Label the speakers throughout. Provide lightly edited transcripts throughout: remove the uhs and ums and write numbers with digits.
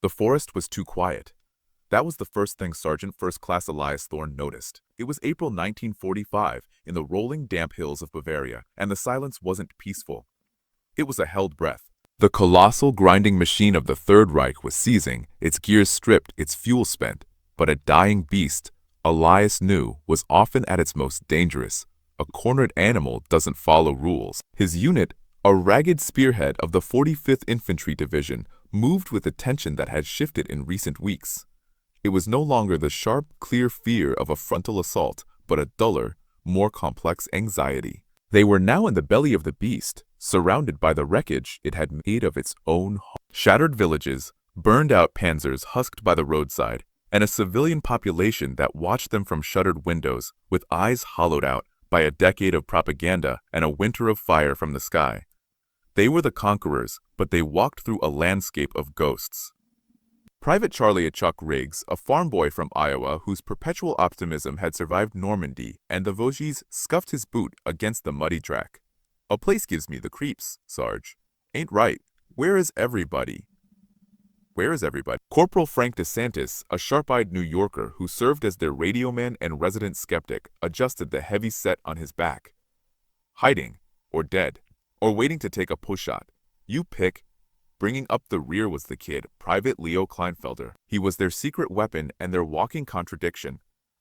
Speaker 1: The forest was too quiet. That was the first thing Sergeant First Class Elias Thorne noticed. It was April 1945 in the rolling damp hills of Bavaria, and the silence wasn't peaceful. It was a held breath. The colossal grinding machine of the Third Reich was seizing, its gears stripped, its fuel spent. But a dying beast, Elias knew, was often at its most dangerous. A cornered animal doesn't follow rules. His unit, a ragged spearhead of the 45th Infantry Division, moved with a tension that had shifted in recent weeks. It was no longer the sharp, clear fear of a frontal assault, but a duller, more complex anxiety. They were now in the belly of the beast, surrounded by the wreckage it had made of its own home. Shattered villages, burned-out panzers husked by the roadside, and a civilian population that watched them from shuttered windows, with eyes hollowed out by a decade of propaganda and a winter of fire from the sky. They were the conquerors, but they walked through a landscape of ghosts. Private Charlie Chuck Riggs, a farm boy from Iowa whose perpetual optimism had survived Normandy and the Vosges, scuffed his boot against the muddy track. "A place gives me the creeps, Sarge. Ain't right. Where is everybody?" "Where is everybody?" Corporal Frank DeSantis, a sharp-eyed New Yorker who served as their radio man and resident skeptic, adjusted the heavy set on his back. "Hiding, or dead, or waiting to take a push shot. You pick." Bringing up the rear was the kid, Private Leo Kleinfelder. He was their secret weapon and their walking contradiction.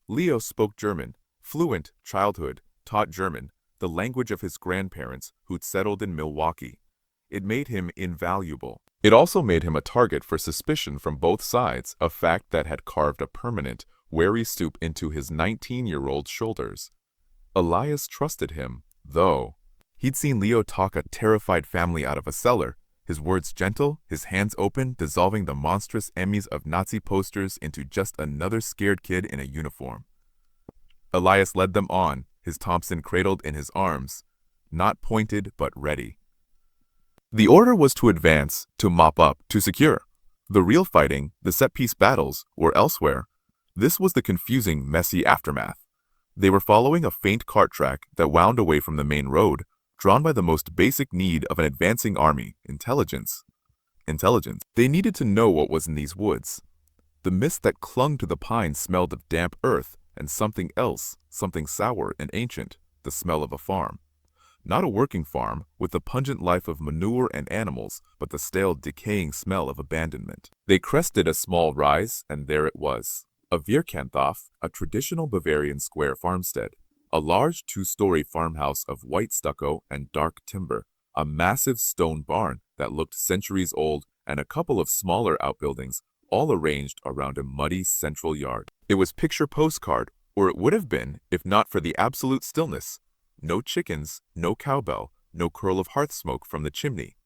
Speaker 1: Leo spoke German, fluent, childhood, taught German, the language of his grandparents who'd settled in Milwaukee. It made him invaluable. It also made him a target for suspicion from both sides, a fact that had carved a permanent, wary stoop into his 19-year-old shoulders. Elias trusted him, though. He'd seen Leo talk a terrified family out of a cellar, his words gentle, his hands open, dissolving the monstrous enemies of Nazi posters into just another scared kid in a uniform. Elias led them on, his Thompson cradled in his arms, not pointed but ready. The order was to advance, to mop up, to secure. The real fighting, the set-piece battles, were elsewhere. This was the confusing, messy aftermath. They were following a faint cart track that wound away from the main road, drawn by the most basic need of an advancing army, intelligence. They needed to know what was in these woods. The mist that clung to the pines smelled of damp earth and something else, something sour and ancient, the smell of a farm. Not a working farm, with the pungent life of manure and animals, but the stale, decaying smell of abandonment. They crested a small rise, and there it was. A Vierkanthof, a traditional Bavarian square farmstead. A large two-story farmhouse of white stucco and dark timber, a massive stone barn that looked centuries old, and a couple of smaller outbuildings, all arranged around a muddy central yard. It was picture postcard, or it would have been if not for the absolute stillness. No chickens, no cowbell, no curl of hearth smoke from the chimney.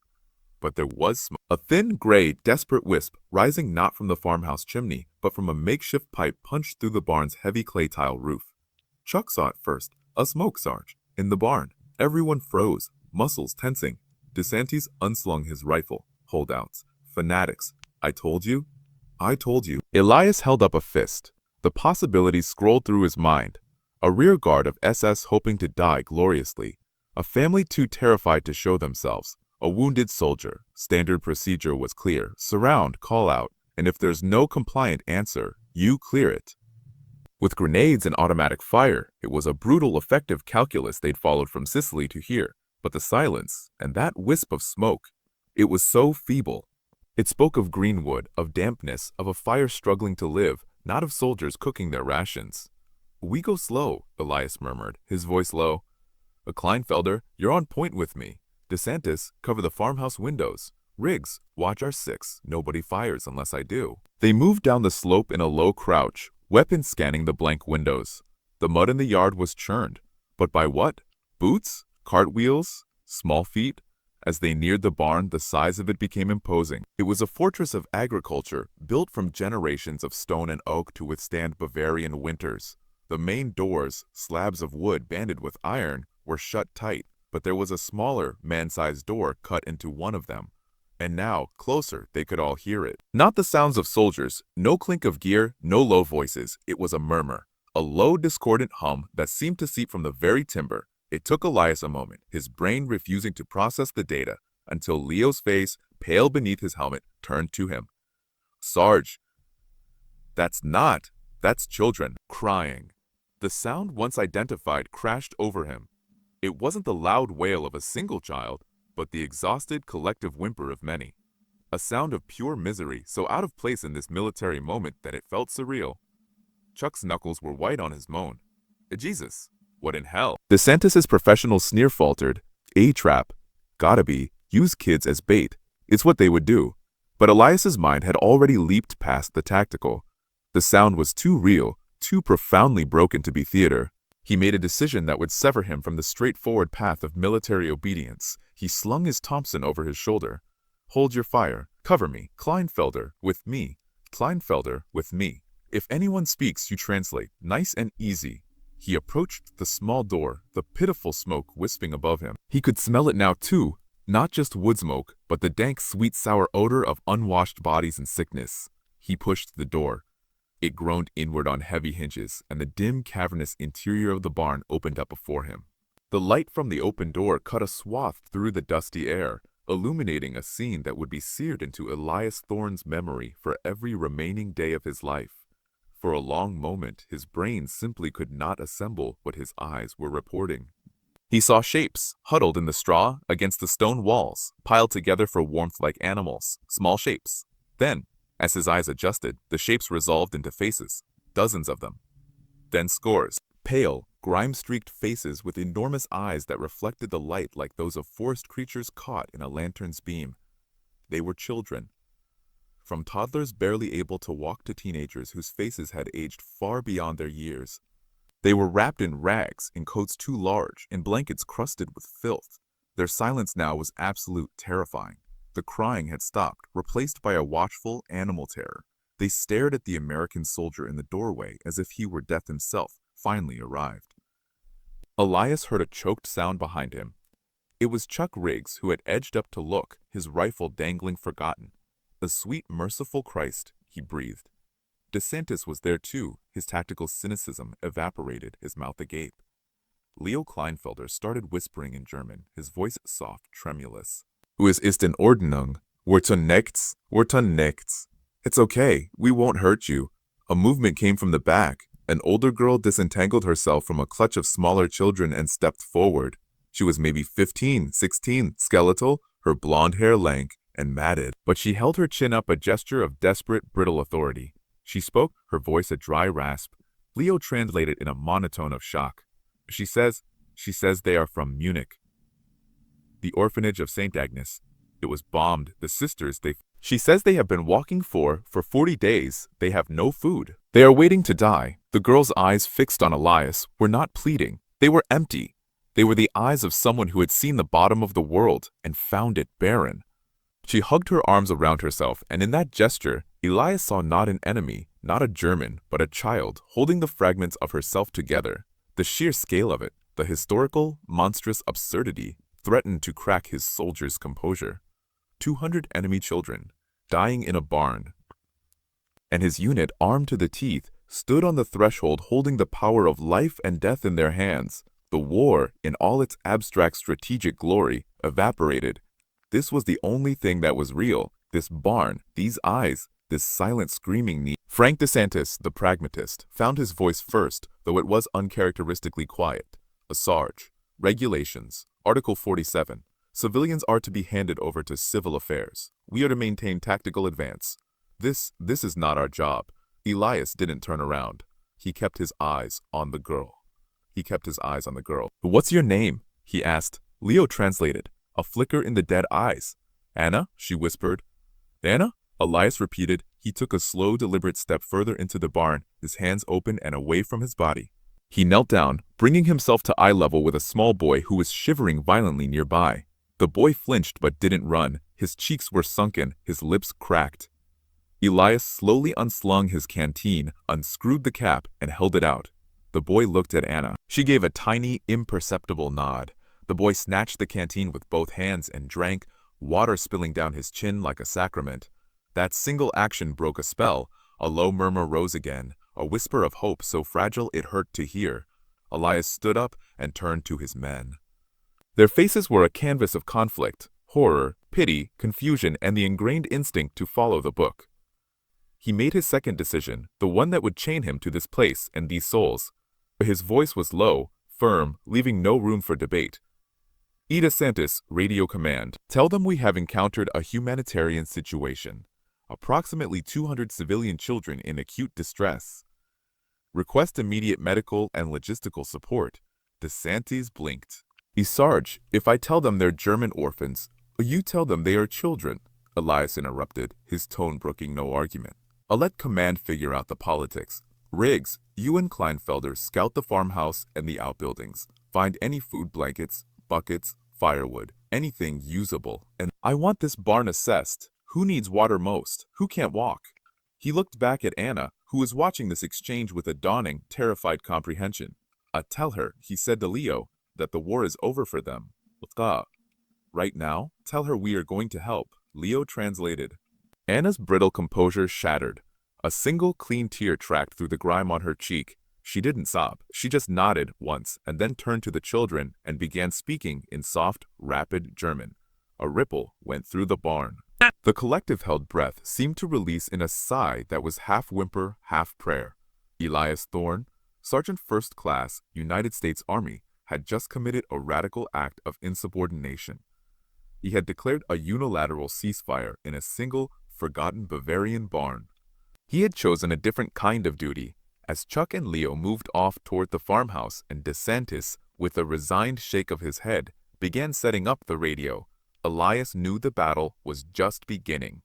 Speaker 1: But there was smoke. A thin, gray, desperate wisp rising not from the farmhouse chimney, but from a makeshift pipe punched through the barn's heavy clay tile roof. Chuck saw it first. A smoke, Sarge. In the barn. Everyone froze, muscles tensing. DeSantis unslung his rifle. Holdouts. Fanatics. I told you. I told you. Elias held up a fist. The possibilities scrolled through his mind. A rear guard of SS hoping to die gloriously. A family too terrified to show themselves. A wounded soldier. Standard procedure was clear. Surround, call out. And if there's no compliant answer, you clear it. With grenades and automatic fire, it was a brutal, effective calculus they'd followed from Sicily to here. But the silence, and that wisp of smoke, it was so feeble. It spoke of greenwood, of dampness, of a fire struggling to live, not of soldiers cooking their rations. "We go slow," Elias murmured, his voice low. "Kleinfelder, you're on point with me. DeSantis, cover the farmhouse windows. Riggs, watch our six. Nobody fires unless I do." They moved down the slope in a low crouch, weapons scanning the blank windows. The mud in the yard was churned. But by what? Boots? Cartwheels? Small feet? As they neared the barn, the size of it became imposing. It was a fortress of agriculture, built from generations of stone and oak to withstand Bavarian winters. The main doors, slabs of wood banded with iron, were shut tight, but there was a smaller, man-sized door cut into one of them. And now, closer, they could all hear it. Not the sounds of soldiers, no clink of gear, no low voices. It was a murmur, a low, discordant hum that seemed to seep from the very timber. It took Elias a moment, his brain refusing to process the data, until Leo's face, pale beneath his helmet, turned to him. Sarge, that's not. That's children crying. The sound once identified crashed over him. It wasn't the loud wail of a single child, but the exhausted collective whimper of many. A sound of pure misery, so out of place in this military moment that it felt surreal. Chuck's knuckles were white on his moan. Jesus, what in hell? DeSantis's professional sneer faltered. A trap. Gotta be. Use kids as bait. It's what they would do. But Elias's mind had already leaped past the tactical. The sound was too real, too profoundly broken to be theater. He made a decision that would sever him from the straightforward path of military obedience. He slung his Thompson over his shoulder. Hold your fire. Cover me. Kleinfelder, with me. Kleinfelder, with me. If anyone speaks, you translate. Nice and easy. He approached the small door, the pitiful smoke wisping above him. He could smell it now too, not just wood smoke, but the dank, sweet, sour odor of unwashed bodies and sickness. He pushed the door. It groaned inward on heavy hinges, and the dim, cavernous interior of the barn opened up before him. The light from the open door cut a swath through the dusty air, illuminating a scene that would be seared into Elias Thorne's memory for every remaining day of his life. For a long moment, his brain simply could not assemble what his eyes were reporting. He saw shapes, huddled in the straw against the stone walls, piled together for warmth like animals, small shapes. Then, as his eyes adjusted, the shapes resolved into faces, dozens of them. Then scores, pale, grime-streaked faces with enormous eyes that reflected the light like those of forest creatures caught in a lantern's beam. They were children. From toddlers barely able to walk to teenagers whose faces had aged far beyond their years. They were wrapped in rags, in coats too large, in blankets crusted with filth. Their silence now was absolute terrifying. The crying had stopped, replaced by a watchful animal terror. They stared at the American soldier in the doorway as if he were death himself, finally arrived. Elias heard a choked sound behind him. It was Chuck Riggs who had edged up to look, his rifle dangling forgotten. "The sweet, merciful Christ," he breathed. DeSantis was there too, his tactical cynicism evaporated, his mouth agape. Leo Kleinfelder started whispering in German, his voice soft, tremulous. "Es ist in Ordnung. We're to nichts. It's okay, we won't hurt you." A movement came from the back. An older girl disentangled herself from a clutch of smaller children and stepped forward. She was maybe 15, 16, skeletal, her blonde hair lank and matted, but she held her chin up, a gesture of desperate, brittle authority. She spoke, her voice a dry rasp. Leo translated in a monotone of shock. She says they are from Munich. The orphanage of St. Agnes. It was bombed. The sisters, She says they have been walking for 40 days. They have no food. They are waiting to die. The girl's eyes, fixed on Elias, were not pleading. They were empty. They were the eyes of someone who had seen the bottom of the world and found it barren. She hugged her arms around herself, and in that gesture, Elias saw not an enemy, not a German, but a child holding the fragments of herself together. The sheer scale of it, the historical, monstrous absurdity, threatened to crack his soldier's composure. 200 enemy children, dying in a barn. And his unit, armed to the teeth, stood on the threshold holding the power of life and death in their hands. The war, in all its abstract strategic glory, evaporated. This was the only thing that was real. This barn, these eyes, this silent screaming need. Frank DeSantis, the pragmatist, found his voice first, though it was uncharacteristically quiet. A Sarge. Regulations. Article 47. Civilians are to be handed over to civil affairs. We are to maintain tactical advance. This is not our job. Elias didn't turn around. He kept his eyes on the girl. "What's your name?" he asked. Leo translated. A flicker in the dead eyes. "Anna," she whispered. "Anna?" Elias repeated. He took a slow, deliberate step further into the barn, his hands open and away from his body. He knelt down, bringing himself to eye level with a small boy who was shivering violently nearby. The boy flinched but didn't run. His cheeks were sunken, his lips cracked. Elias slowly unslung his canteen, unscrewed the cap, and held it out. The boy looked at Anna. She gave a tiny, imperceptible nod. The boy snatched the canteen with both hands and drank, water spilling down his chin like a sacrament. That single action broke a spell. A low murmur rose again, a whisper of hope so fragile it hurt to hear. Elias stood up and turned to his men. Their faces were a canvas of conflict, horror, pity, confusion, and the ingrained instinct to follow the book. He made his second decision, the one that would chain him to this place and these souls. His voice was low, firm, leaving no room for debate. Ida Santis, radio command. Tell them we have encountered a humanitarian situation. Approximately 200 civilian children in acute distress. Request immediate medical and logistical support. DeSantis blinked. Sarge, if I tell them they're German orphans, you tell them they are children, Elias interrupted, his tone brooking no argument. I'll let command figure out the politics. Riggs, you and Kleinfelder scout the farmhouse and the outbuildings. Find any food blankets, buckets, firewood, anything usable. And I want this barn assessed. Who needs water most? Who can't walk? He looked back at Anna, who was watching this exchange with a dawning, terrified comprehension. Tell her, he said to Leo, that the war is over for them. Right now, tell her we are going to help. Leo translated. Anna's brittle composure shattered. A single clean tear tracked through the grime on her cheek. She didn't sob. She just nodded once and then turned to the children and began speaking in soft, rapid German. A ripple went through the barn. The collective held breath seemed to release in a sigh that was half whimper, half prayer. Elias Thorne, Sergeant First Class, United States Army, had just committed a radical act of insubordination. He had declared a unilateral ceasefire in a single, forgotten Bavarian barn. He had chosen a different kind of duty. As Chuck and Leo moved off toward the farmhouse and DeSantis, with a resigned shake of his head, began setting up the radio, Elias knew the battle was just beginning.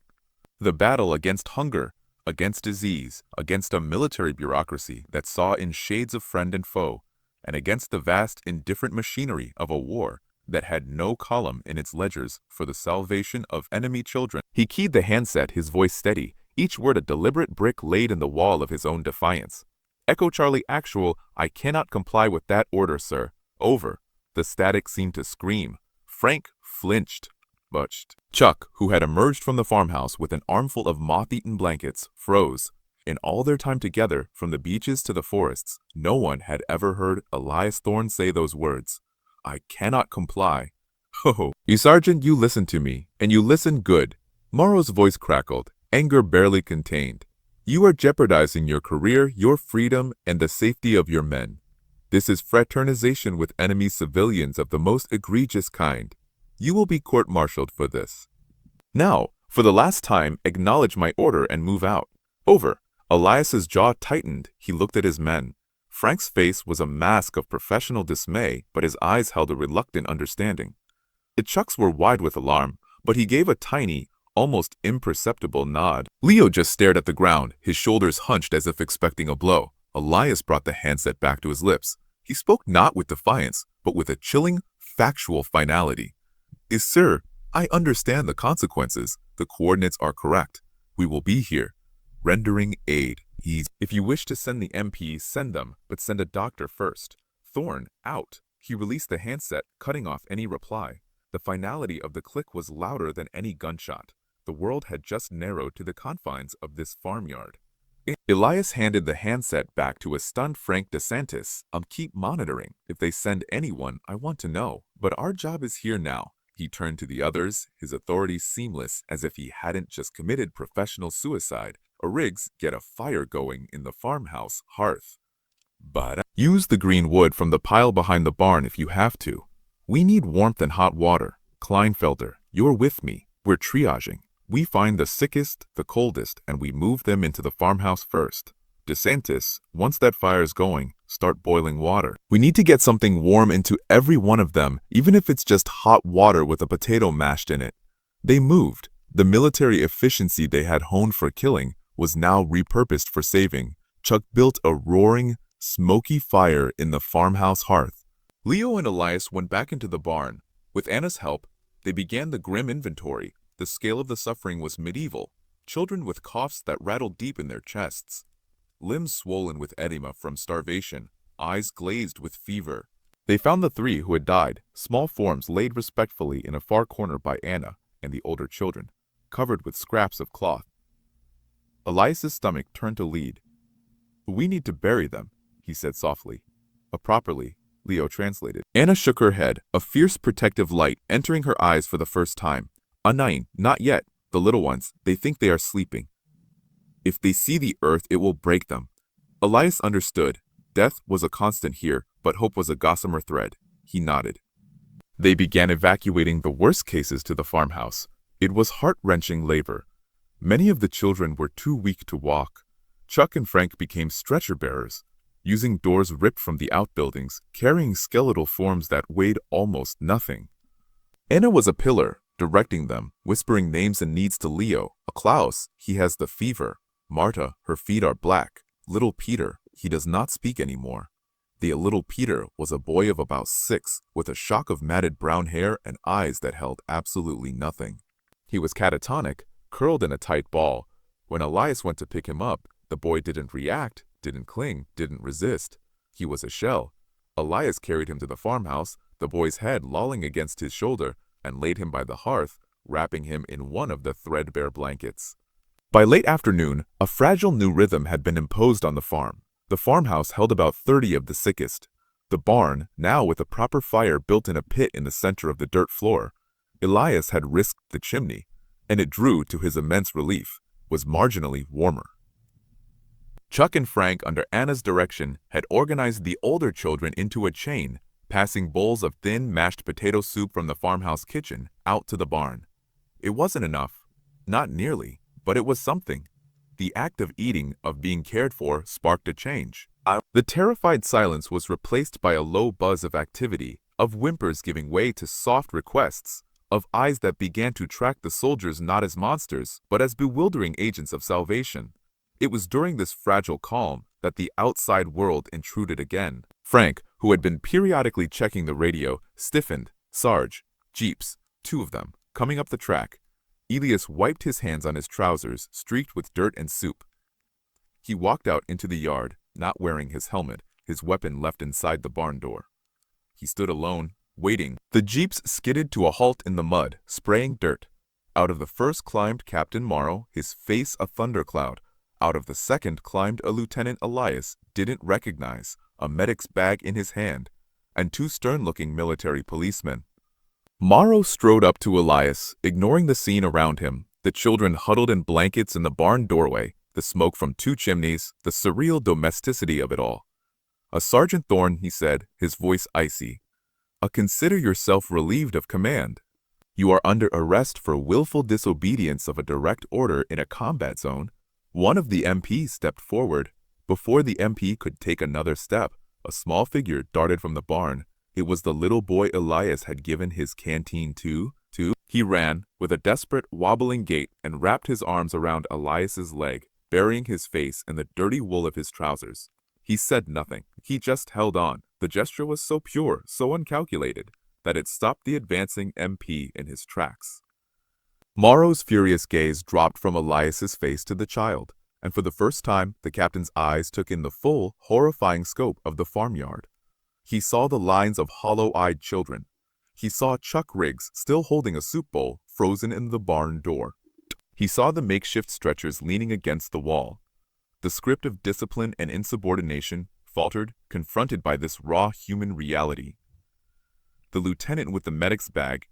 Speaker 1: The battle against hunger, against disease, against a military bureaucracy that saw in shades of friend and foe, and against the vast, indifferent machinery of a war that had no column in its ledgers for the salvation of enemy children. He keyed the handset, his voice steady, each word a deliberate brick laid in the wall of his own defiance. Echo Charlie Actual, I cannot comply with that order, sir. Over. The static seemed to scream. Frank flinched, butched. Chuck, who had emerged from the farmhouse with an armful of moth-eaten blankets, froze. In all their time together, from the beaches to the forests, no one had ever heard Elias Thorne say those words. I cannot comply. Oh, you sergeant, you listen to me, and you listen good. Morrow's voice crackled, anger barely contained. You are jeopardizing your career, your freedom, and the safety of your men. This is fraternization with enemy civilians of the most egregious kind. You will be court-martialed for this. Now, for the last time, acknowledge my order and move out. Over. Elias's jaw tightened. He looked at his men. Frank's face was a mask of professional dismay, but his eyes held a reluctant understanding. Chuck's were wide with alarm, but he gave a tiny, almost imperceptible nod. Leo just stared at the ground, his shoulders hunched as if expecting a blow. Elias brought the handset back to his lips. He spoke not with defiance, but with a chilling, factual finality. Sir, I understand the consequences. The coordinates are correct. We will be here. Rendering aid. If you wish to send the MPs, send them, but send a doctor first. Thorne, out. He released the handset, cutting off any reply. The finality of the click was louder than any gunshot. The world had just narrowed to the confines of this farmyard. Elias handed the handset back to a stunned Frank DeSantis. Keep monitoring. If they send anyone, I want to know. But our job is here now. He turned to the others, his authority seamless as if he hadn't just committed professional suicide. Riggs, get a fire going in the farmhouse hearth. But use the green wood from the pile behind the barn if you have to. We need warmth and hot water. Kleinfelder, you're with me. We're triaging. We find the sickest, the coldest, and we move them into the farmhouse first. DeSantis, once that fire's going, start boiling water. We need to get something warm into every one of them, even if it's just hot water with a potato mashed in it. They moved. The military efficiency they had honed for killing was now repurposed for saving. Chuck built a roaring, smoky fire in the farmhouse hearth. Leo and Elias went back into the barn. With Anna's help, they began the grim inventory. The scale of the suffering was medieval. Children with coughs that rattled deep in their chests. Limbs swollen with edema from starvation. Eyes glazed with fever. They found the 3 who had died, small forms laid respectfully in a far corner by Anna and the older children, covered with scraps of cloth. Elias's stomach turned to lead. We need to bury them, he said softly. Properly, Leo translated. Anna shook her head, a fierce protective light entering her eyes for the first time. Nein, not yet. The little ones, they think they are sleeping. If they see the earth, it will break them. Elias understood. Death was a constant here, but hope was a gossamer thread. He nodded. They began evacuating the worst cases to the farmhouse. It was heart-wrenching labor. Many of the children were too weak to walk. Chuck and Frank became stretcher bearers, using doors ripped from the outbuildings, carrying skeletal forms that weighed almost nothing. Anna was a pillar, directing them, whispering names and needs to Leo. Klaus, he has the fever. Marta, her feet are black. Little Peter, he does not speak anymore. The little Peter was a boy of about 6, with a shock of matted brown hair and eyes that held absolutely nothing. He was catatonic, curled in a tight ball. When Elias went to pick him up, the boy didn't react, didn't cling, didn't resist. He was a shell. Elias carried him to the farmhouse, the boy's head lolling against his shoulder, and laid him by the hearth, wrapping him in one of the threadbare blankets. By late afternoon, a fragile new rhythm had been imposed on the farm. The farmhouse held about 30 of the sickest. The barn, now with a proper fire built in a pit in the center of the dirt floor, Elias had risked the chimney, and it drew, to his immense relief, was marginally warmer. Chuck and Frank, under Anna's direction, had organized the older children into a chain, passing bowls of thin, mashed potato soup from the farmhouse kitchen out to the barn. It wasn't enough, not nearly, but it was something. The act of eating, of being cared for, sparked a change. The terrified silence was replaced by a low buzz of activity, of whimpers giving way to soft requests, of eyes that began to track the soldiers not as monsters, but as bewildering agents of salvation. It was during this fragile calm that the outside world intruded again. Frank, who had been periodically checking the radio, stiffened. Sarge, jeeps, 2 of them, coming up the track. Elias wiped his hands on his trousers, streaked with dirt and soup. He walked out into the yard, not wearing his helmet, his weapon left inside the barn door. He stood alone, waiting. The jeeps skidded to a halt in the mud, spraying dirt. Out of the first climbed Captain Morrow, his face a thundercloud. Out of the second climbed a Lieutenant Elias, didn't recognize, a medic's bag in his hand, and 2 stern-looking military policemen. Morrow strode up to Elias, ignoring the scene around him, the children huddled in blankets in the barn doorway, the smoke from 2 chimneys, the surreal domesticity of it all. Sergeant Thorne, he said, his voice icy. Consider yourself relieved of command. You are under arrest for willful disobedience of a direct order in a combat zone. One of the MPs stepped forward. Before the MP could take another step, a small figure darted from the barn. It was the little boy Elias had given his canteen to. He ran, with a desperate, wobbling gait, and wrapped his arms around Elias's leg, burying his face in the dirty wool of his trousers. He said nothing. He just held on. The gesture was so pure, so uncalculated, that it stopped the advancing MP in his tracks. Morrow's furious gaze dropped from Elias's face to the child, and for the first time, the captain's eyes took in the full, horrifying scope of the farmyard. He saw the lines of hollow-eyed children. He saw Chuck Riggs still holding a soup bowl frozen in the barn door. He saw the makeshift stretchers leaning against the wall. The script of discipline and insubordination faltered, confronted by this raw human reality. The lieutenant with the medic's bag,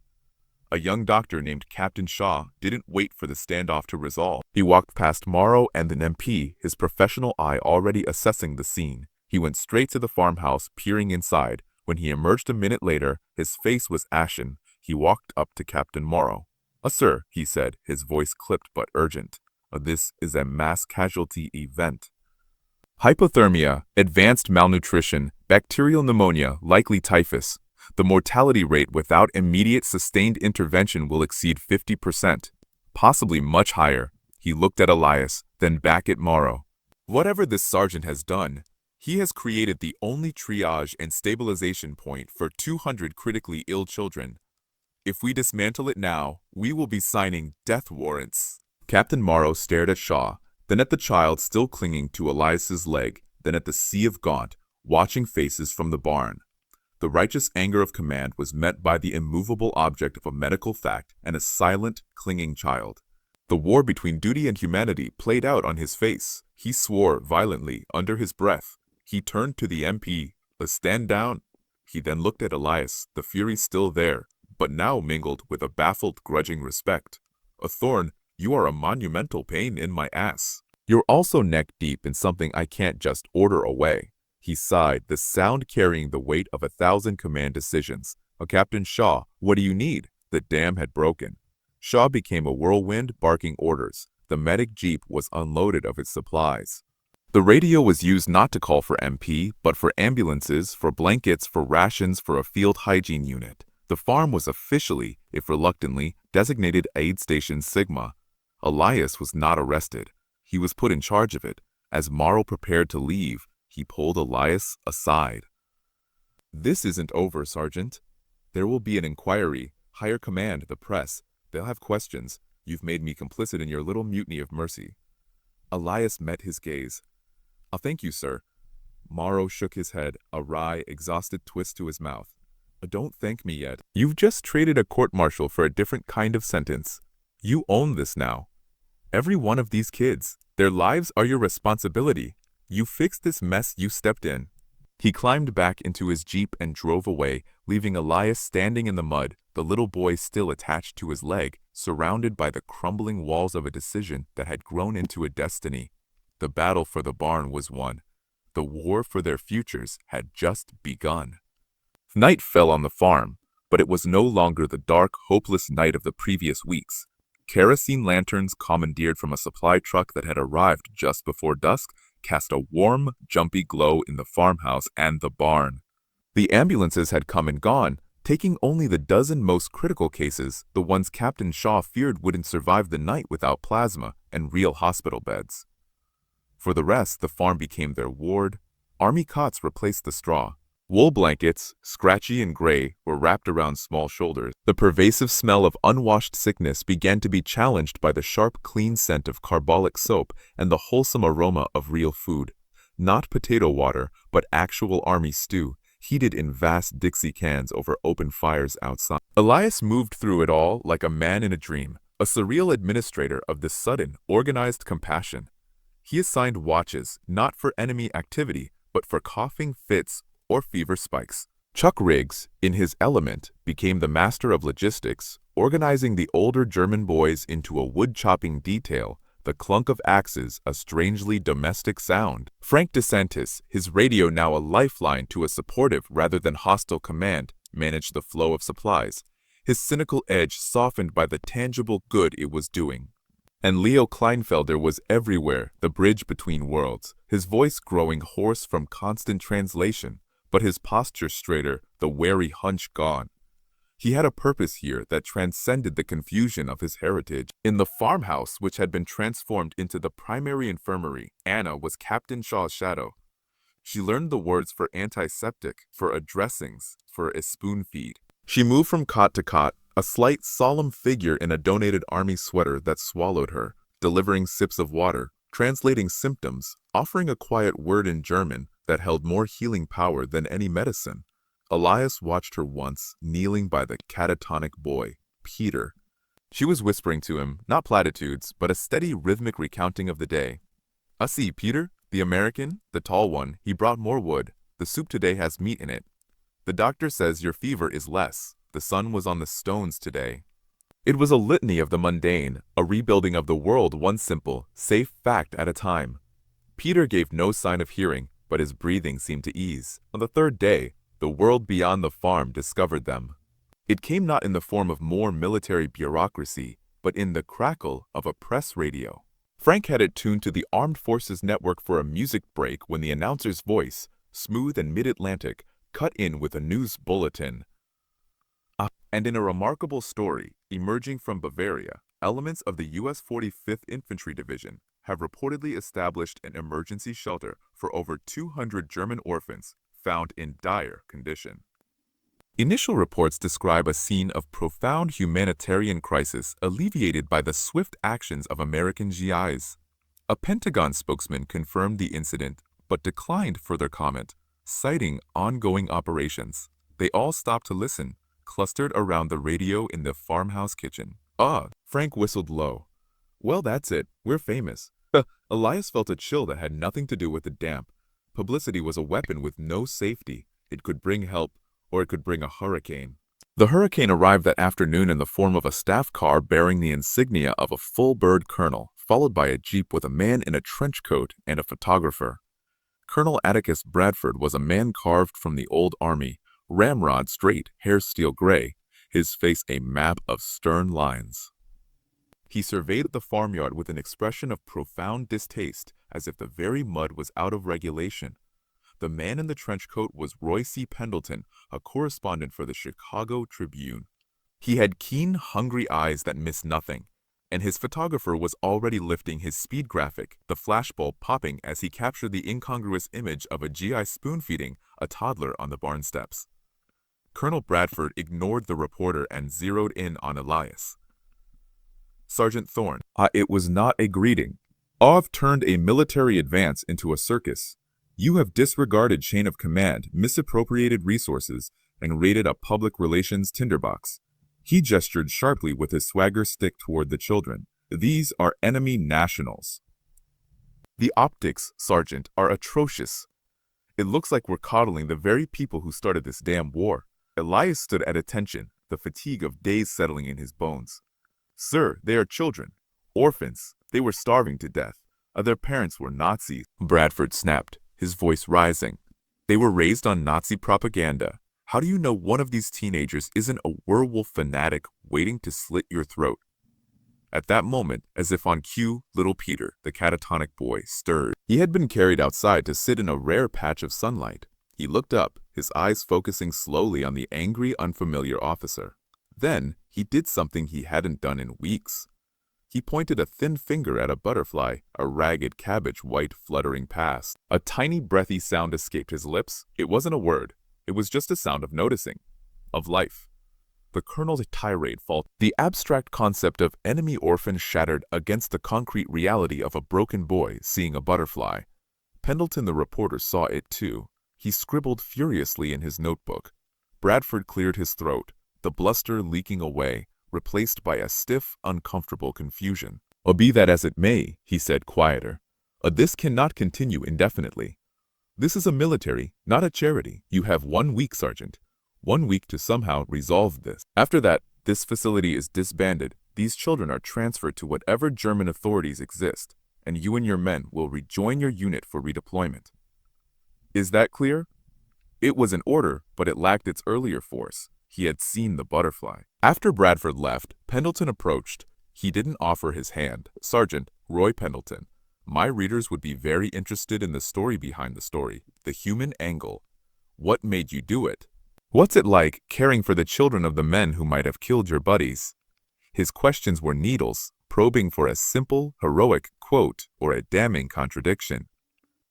Speaker 1: a young doctor named Captain Shaw, didn't wait for the standoff to resolve. He walked past Morrow and an MP, his professional eye already assessing the scene. He went straight to the farmhouse, peering inside. When he emerged a minute later, his face was ashen. He walked up to Captain Morrow. Sir, he said, his voice clipped but urgent. This is a mass casualty event. Hypothermia, advanced malnutrition, bacterial pneumonia, likely typhus. The mortality rate without immediate sustained intervention will exceed 50%, possibly much higher. He looked at Elias, then back at Morrow. Whatever this sergeant has done, he has created the only triage and stabilization point for 200 critically ill children. If we dismantle it now, we will be signing death warrants. Captain Morrow stared at Shaw, then at the child still clinging to Elias's leg, then at the sea of gaunt, watching faces from the barn. The righteous anger of command was met by the immovable object of a medical fact and a silent, clinging child. The war between duty and humanity played out on his face. He swore violently under his breath. He turned to the MP. Stand down. He then looked at Elias, the fury still there, but now mingled with a baffled, grudging respect. Thorne, you are a monumental pain in my ass. You're also neck-deep in something I can't just order away. He sighed, the sound carrying the weight of 1,000 command decisions. Captain Shaw, what do you need? The dam had broken. Shaw became a whirlwind, barking orders. The medic jeep was unloaded of its supplies. The radio was used not to call for MP, but for ambulances, for blankets, for rations, for a field hygiene unit. The farm was officially, if reluctantly, designated Aid Station Sigma. Elias was not arrested. He was put in charge of it. As Morrow prepared to leave, he pulled Elias aside. "This isn't over, Sergeant. There will be an inquiry. Higher command, the press. They'll have questions. You've made me complicit in your little mutiny of mercy." Elias met his gaze. "Thank you, sir." Morrow shook his head, a wry, exhausted twist to his mouth. "Don't thank me yet. You've just traded a court-martial for a different kind of sentence. You own this now. Every one of these kids, their lives are your responsibility. You fixed this mess you stepped in." He climbed back into his jeep and drove away, leaving Elias standing in the mud, the little boy still attached to his leg, surrounded by the crumbling walls of a decision that had grown into a destiny. The battle for the barn was won. The war for their futures had just begun. Night fell on the farm, but it was no longer the dark, hopeless night of the previous weeks. Kerosene lanterns commandeered from a supply truck that had arrived just before dusk cast a warm, jumpy glow in the farmhouse and the barn. The ambulances had come and gone, taking only the dozen most critical cases, the ones Captain Shaw feared wouldn't survive the night without plasma and real hospital beds. For the rest, the farm became their ward. Army cots replaced the straw. Wool blankets, scratchy and gray, were wrapped around small shoulders. The pervasive smell of unwashed sickness began to be challenged by the sharp, clean scent of carbolic soap and the wholesome aroma of real food. Not potato water, but actual army stew, heated in vast Dixie cans over open fires outside. Elias moved through it all like a man in a dream, a surreal administrator of this sudden, organized compassion. He assigned watches, not for enemy activity, but for coughing fits or fever spikes. Chuck Riggs, in his element, became the master of logistics, organizing the older German boys into a wood-chopping detail, the clunk of axes a strangely domestic sound. Frank DeSantis, his radio now a lifeline to a supportive rather than hostile command, managed the flow of supplies, his cynical edge softened by the tangible good it was doing. And Leo Kleinfelder was everywhere, the bridge between worlds, his voice growing hoarse from constant translation, but his posture straighter, the wary hunch gone. He had a purpose here that transcended the confusion of his heritage. In the farmhouse, which had been transformed into the primary infirmary, Anna was Captain Shaw's shadow. She learned the words for antiseptic, for dressings, for a spoon feed. She moved from cot to cot, a slight, solemn figure in a donated army sweater that swallowed her, delivering sips of water, translating symptoms, offering a quiet word in German that held more healing power than any medicine. Elias watched her once, kneeling by the catatonic boy, Peter. She was whispering to him, not platitudes, but a steady, rhythmic recounting of the day. "I see, Peter, the American, the tall one, he brought more wood. The soup today has meat in it. The doctor says your fever is less. The sun was on the stones today." It was a litany of the mundane, a rebuilding of the world one simple, safe fact at a time. Peter gave no sign of hearing, but his breathing seemed to ease. On the third day, the world beyond the farm discovered them. It came not in the form of more military bureaucracy, but in the crackle of a press radio. Frank had it tuned to the Armed Forces Network for a music break when the announcer's voice, smooth and mid-Atlantic, cut in with a news bulletin. And in a remarkable story, emerging from Bavaria, elements of the U.S. 45th Infantry Division have reportedly established an emergency shelter for over 200 German orphans found in dire condition. Initial reports describe a scene of profound humanitarian crisis alleviated by the swift actions of American GIs. A Pentagon spokesman confirmed the incident, but declined further comment, citing ongoing operations. They all stopped to listen, clustered around the radio in the farmhouse kitchen. Frank whistled low. "Well, that's it. We're famous." Elias felt a chill that had nothing to do with the damp. Publicity was a weapon with no safety. It could bring help, or it could bring a hurricane. The hurricane arrived that afternoon in the form of a staff car bearing the insignia of a full-bird colonel, followed by a jeep with a man in a trench coat and a photographer. Colonel Atticus Bradford was a man carved from the old army, ramrod straight, hair steel gray, his face a map of stern lines. He surveyed the farmyard with an expression of profound distaste, as if the very mud was out of regulation. The man in the trench coat was Roy C. Pendleton, a correspondent for the Chicago Tribune. He had keen, hungry eyes that missed nothing, and his photographer was already lifting his speed graphic, the flashbulb popping as he captured the incongruous image of a GI spoon-feeding a toddler on the barn steps. Colonel Bradford ignored the reporter and zeroed in on Elias. Sergeant Thorne, it was not a greeting. I've turned a military advance into a circus. You have disregarded chain of command, misappropriated resources, and raided a public relations tinderbox. He gestured sharply with his swagger stick toward the children. These are enemy nationals. The optics, Sergeant, are atrocious. It looks like we're coddling the very people who started this damn war. Elias stood at attention, the fatigue of days settling in his bones. Sir, they are children. Orphans. They were starving to death. Their parents were Nazis. Bradford snapped, his voice rising. They were raised on Nazi propaganda. How do you know one of these teenagers isn't a werewolf fanatic waiting to slit your throat? At that moment, as if on cue, little Peter, the catatonic boy, stirred. He had been carried outside to sit in a rare patch of sunlight. He looked up, his eyes focusing slowly on the angry, unfamiliar officer. Then, he did something he hadn't done in weeks. He pointed a thin finger at a butterfly, a ragged cabbage white fluttering past. A tiny breathy sound escaped his lips. It wasn't a word. It was just a sound of noticing, of life. The colonel's tirade faltered. The abstract concept of enemy orphan shattered against the concrete reality of a broken boy seeing a butterfly. Pendleton the reporter saw it too. He scribbled furiously in his notebook. Bradford cleared his throat, the bluster leaking away, replaced by a stiff, uncomfortable confusion. Be that as it may, he said quieter. This cannot continue indefinitely. This is a military, not a charity. You have 1 week, Sergeant. 1 week to somehow resolve this. After that, this facility is disbanded. These children are transferred to whatever German authorities exist, and you and your men will rejoin your unit for redeployment. Is that clear? It was an order, but it lacked its earlier force. He had seen the butterfly. After Bradford left, Pendleton approached. He didn't offer his hand. Sergeant, Roy Pendleton. My readers would be very interested in the story behind the story, the human angle. What made you do it? What's it like caring for the children of the men who might have killed your buddies? His questions were needles, probing for a simple, heroic quote or a damning contradiction.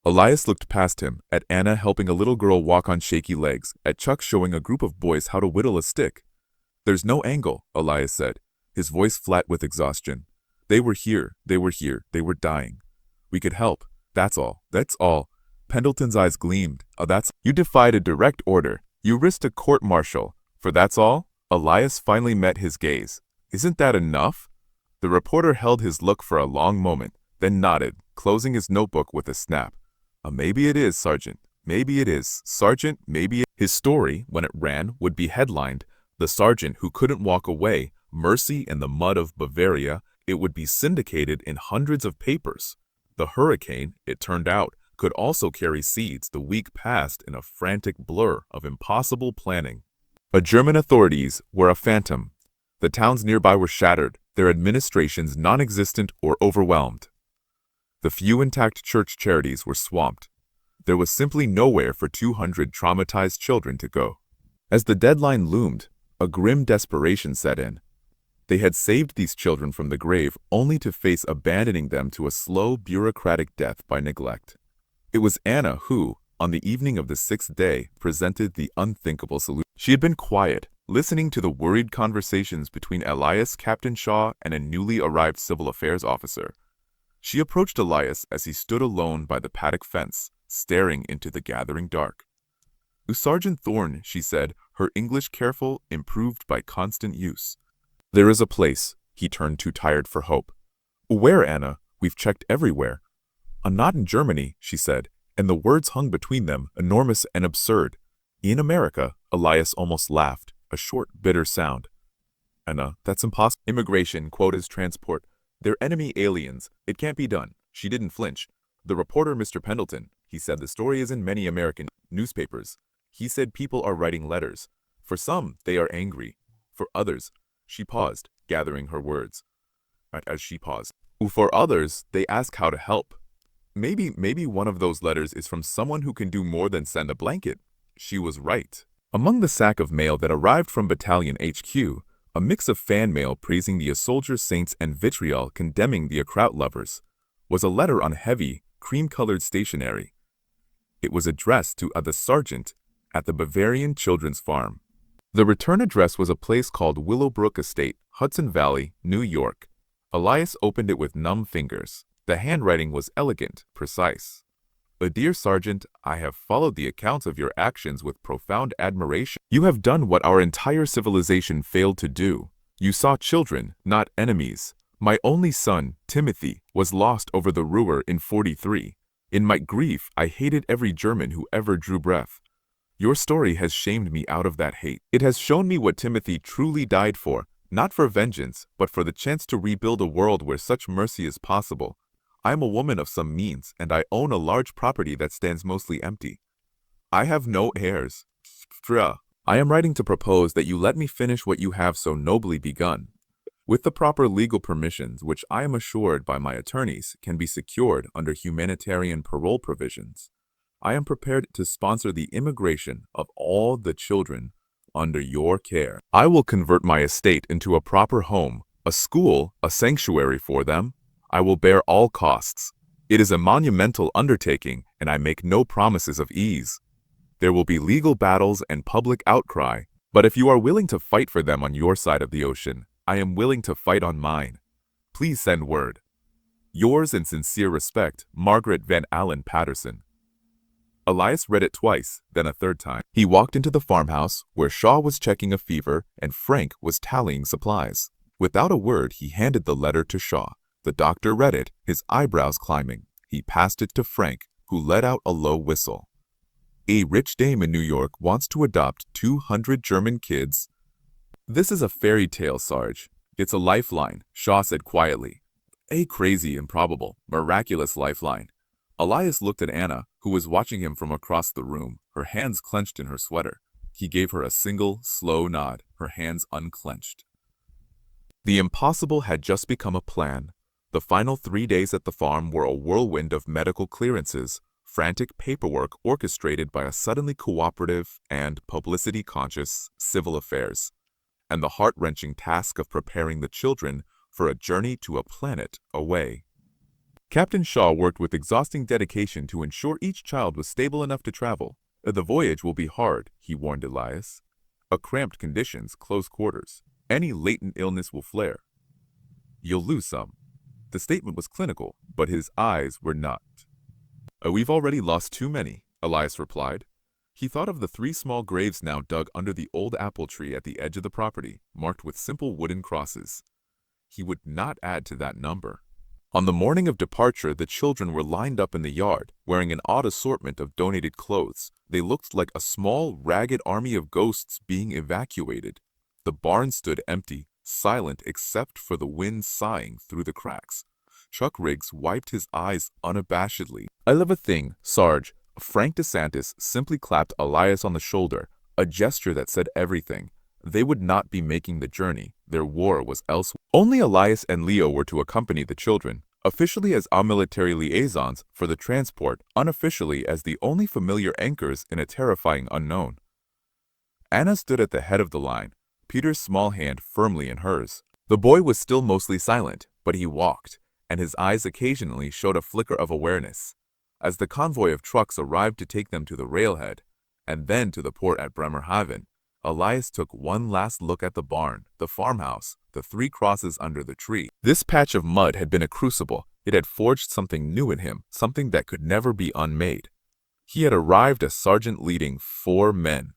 Speaker 1: Elias looked past him, at Anna helping a little girl walk on shaky legs, at Chuck showing a group of boys how to whittle a stick. There's no angle, Elias said, his voice flat with exhaustion. They were here, they were dying. We could help, that's all. Pendleton's eyes gleamed. You defied a direct order. You risked a court-martial. For that's all? Elias finally met his gaze. Isn't that enough? The reporter held his look for a long moment, then nodded, closing his notebook with a snap. Maybe it is, Sergeant. Maybe it is. Sergeant, maybe it. His story, when it ran, would be headlined, "The Sergeant Who Couldn't Walk Away, Mercy in the Mud of Bavaria." It would be syndicated in hundreds of papers. The hurricane, it turned out, could also carry seeds the week passed in a frantic blur of impossible planning. The German authorities were a phantom. The towns nearby were shattered, their administrations non-existent or overwhelmed. The few intact church charities were swamped. There was simply nowhere for 200 traumatized children to go. As the deadline loomed, a grim desperation set in. They had saved these children from the grave only to face abandoning them to a slow, bureaucratic death by neglect. It was Anna who, on the evening of the 6th day, presented the unthinkable solution. She had been quiet, listening to the worried conversations between Elias, Captain Shaw, and a newly arrived civil affairs officer. She approached Elias as he stood alone by the paddock fence, staring into the gathering dark. "Sergeant Thorne," she said, her English careful, improved by constant use. "There is a place." He turned too tired for hope. "Where, Anna? We've checked everywhere." "Not in Germany," she said, and the words hung between them, enormous and absurd. "In America," Elias almost laughed, a short, bitter sound. "Anna, that's impossible. Immigration, quotas, transport. They're enemy aliens. It can't be done. She didn't flinch. The reporter, Mr. Pendleton, he said the story is in many American newspapers. He said people are writing letters. For some, they are angry. For others, she paused, gathering her words. As she paused. For others, they ask how to help. Maybe one of those letters is from someone who can do more than send a blanket. She was right. Among the sack of mail that arrived from Battalion HQ, a mix of fan mail praising the soldier saints and vitriol condemning the Kraut lovers, was a letter on heavy, cream-colored stationery. It was addressed to the sergeant at the Bavarian Children's Farm. The return address was a place called Willowbrook Estate, Hudson Valley, New York. Elias opened it with numb fingers. The handwriting was elegant, precise. Dear Sergeant, I have followed the accounts of your actions with profound admiration. You have done what our entire civilization failed to do. You saw children, not enemies. My only son, Timothy, was lost over the Ruhr in '43. In my grief, I hated every German who ever drew breath. Your story has shamed me out of that hate. It has shown me what Timothy truly died for, not for vengeance, but for the chance to rebuild a world where such mercy is possible. I am a woman of some means, and I own a large property that stands mostly empty. I have no heirs. I am writing to propose that you let me finish what you have so nobly begun. With the proper legal permissions, which I am assured by my attorneys can be secured under humanitarian parole provisions, I am prepared to sponsor the immigration of all the children under your care. I will convert my estate into a proper home, a school, a sanctuary for them. I will bear all costs. It is a monumental undertaking, and I make no promises of ease. There will be legal battles and public outcry, but if you are willing to fight for them on your side of the ocean, I am willing to fight on mine. Please send word. Yours in sincere respect, Margaret Van Allen Patterson. Elias read it twice, then a third time. He walked into the farmhouse, where Shaw was checking a fever and Frank was tallying supplies. Without a word, he handed the letter to Shaw. The doctor read it, his eyebrows climbing. He passed it to Frank, who let out a low whistle. A rich dame in New York wants to adopt 200 German kids. This is a fairy tale, Sarge. It's a lifeline, Shaw said quietly. A crazy, improbable, miraculous lifeline. Elias looked at Anna, who was watching him from across the room, her hands clenched in her sweater. He gave her a single, slow nod, her hands unclenched. The impossible had just become a plan. The final 3 days at the farm were a whirlwind of medical clearances, frantic paperwork orchestrated by a suddenly cooperative and publicity-conscious civil affairs, and the heart-wrenching task of preparing the children for a journey to a planet away. Captain Shaw worked with exhausting dedication to ensure each child was stable enough to travel. The voyage will be hard, he warned Elias. Cramped conditions, close quarters. Any latent illness will flare. You'll lose some. The statement was clinical, but his eyes were not. We've already lost too many, Elias replied. He thought of the 3 small graves now dug under the old apple tree at the edge of the property, marked with simple wooden crosses. He would not add to that number. On the morning of departure, the children were lined up in the yard, wearing an odd assortment of donated clothes. They looked like a small, ragged army of ghosts being evacuated. The barn stood empty, silent except for the wind sighing through the cracks. Chuck Riggs wiped his eyes unabashedly. I love a thing, Sarge. Frank DeSantis simply clapped Elias on the shoulder, a gesture that said everything. They would not be making the journey. Their war was elsewhere. Only Elias and Leo were to accompany the children, officially as military liaisons for the transport, unofficially as the only familiar anchors in a terrifying unknown. Anna stood at the head of the line, Peter's small hand firmly in hers. The boy was still mostly silent, but he walked, and his eyes occasionally showed a flicker of awareness. As the convoy of trucks arrived to take them to the railhead, and then to the port at Bremerhaven, Elias took one last look at the barn, the farmhouse, the 3 crosses under the tree. This patch of mud had been a crucible. It had forged something new in him, something that could never be unmade. He had arrived as sergeant leading 4 men.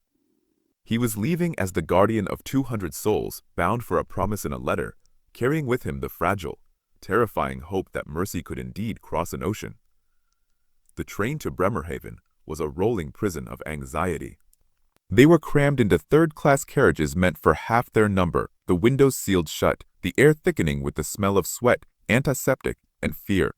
Speaker 1: He was leaving as the guardian of 200 souls, bound for a promise in a letter, carrying with him the fragile, terrifying hope that mercy could indeed cross an ocean. The train to Bremerhaven was a rolling prison of anxiety. They were crammed into third-class carriages meant for half their number, the windows sealed shut, the air thickening with the smell of sweat antiseptic, and fear.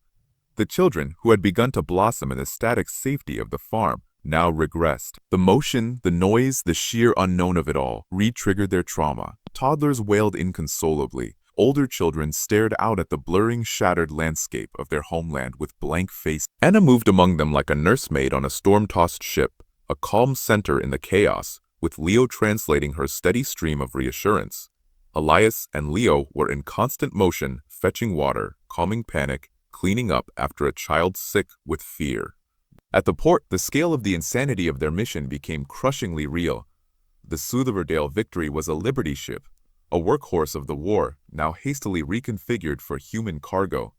Speaker 1: The children, who had begun to blossom in the static safety of the farm, now regressed. The motion, the noise, the sheer unknown of it all re-triggered their trauma. Toddlers wailed inconsolably. Older children stared out at the blurring, shattered landscape of their homeland with blank faces. Anna moved among them like a nursemaid on a storm-tossed ship, a calm center in the chaos, with Leo translating her steady stream of reassurance. Elias and Leo were in constant motion, fetching water, calming panic, cleaning up after a child sick with fear. At the port, the scale of the insanity of their mission became crushingly real. The Silverdale Victory was a Liberty ship, a workhorse of the war, now hastily reconfigured for human cargo.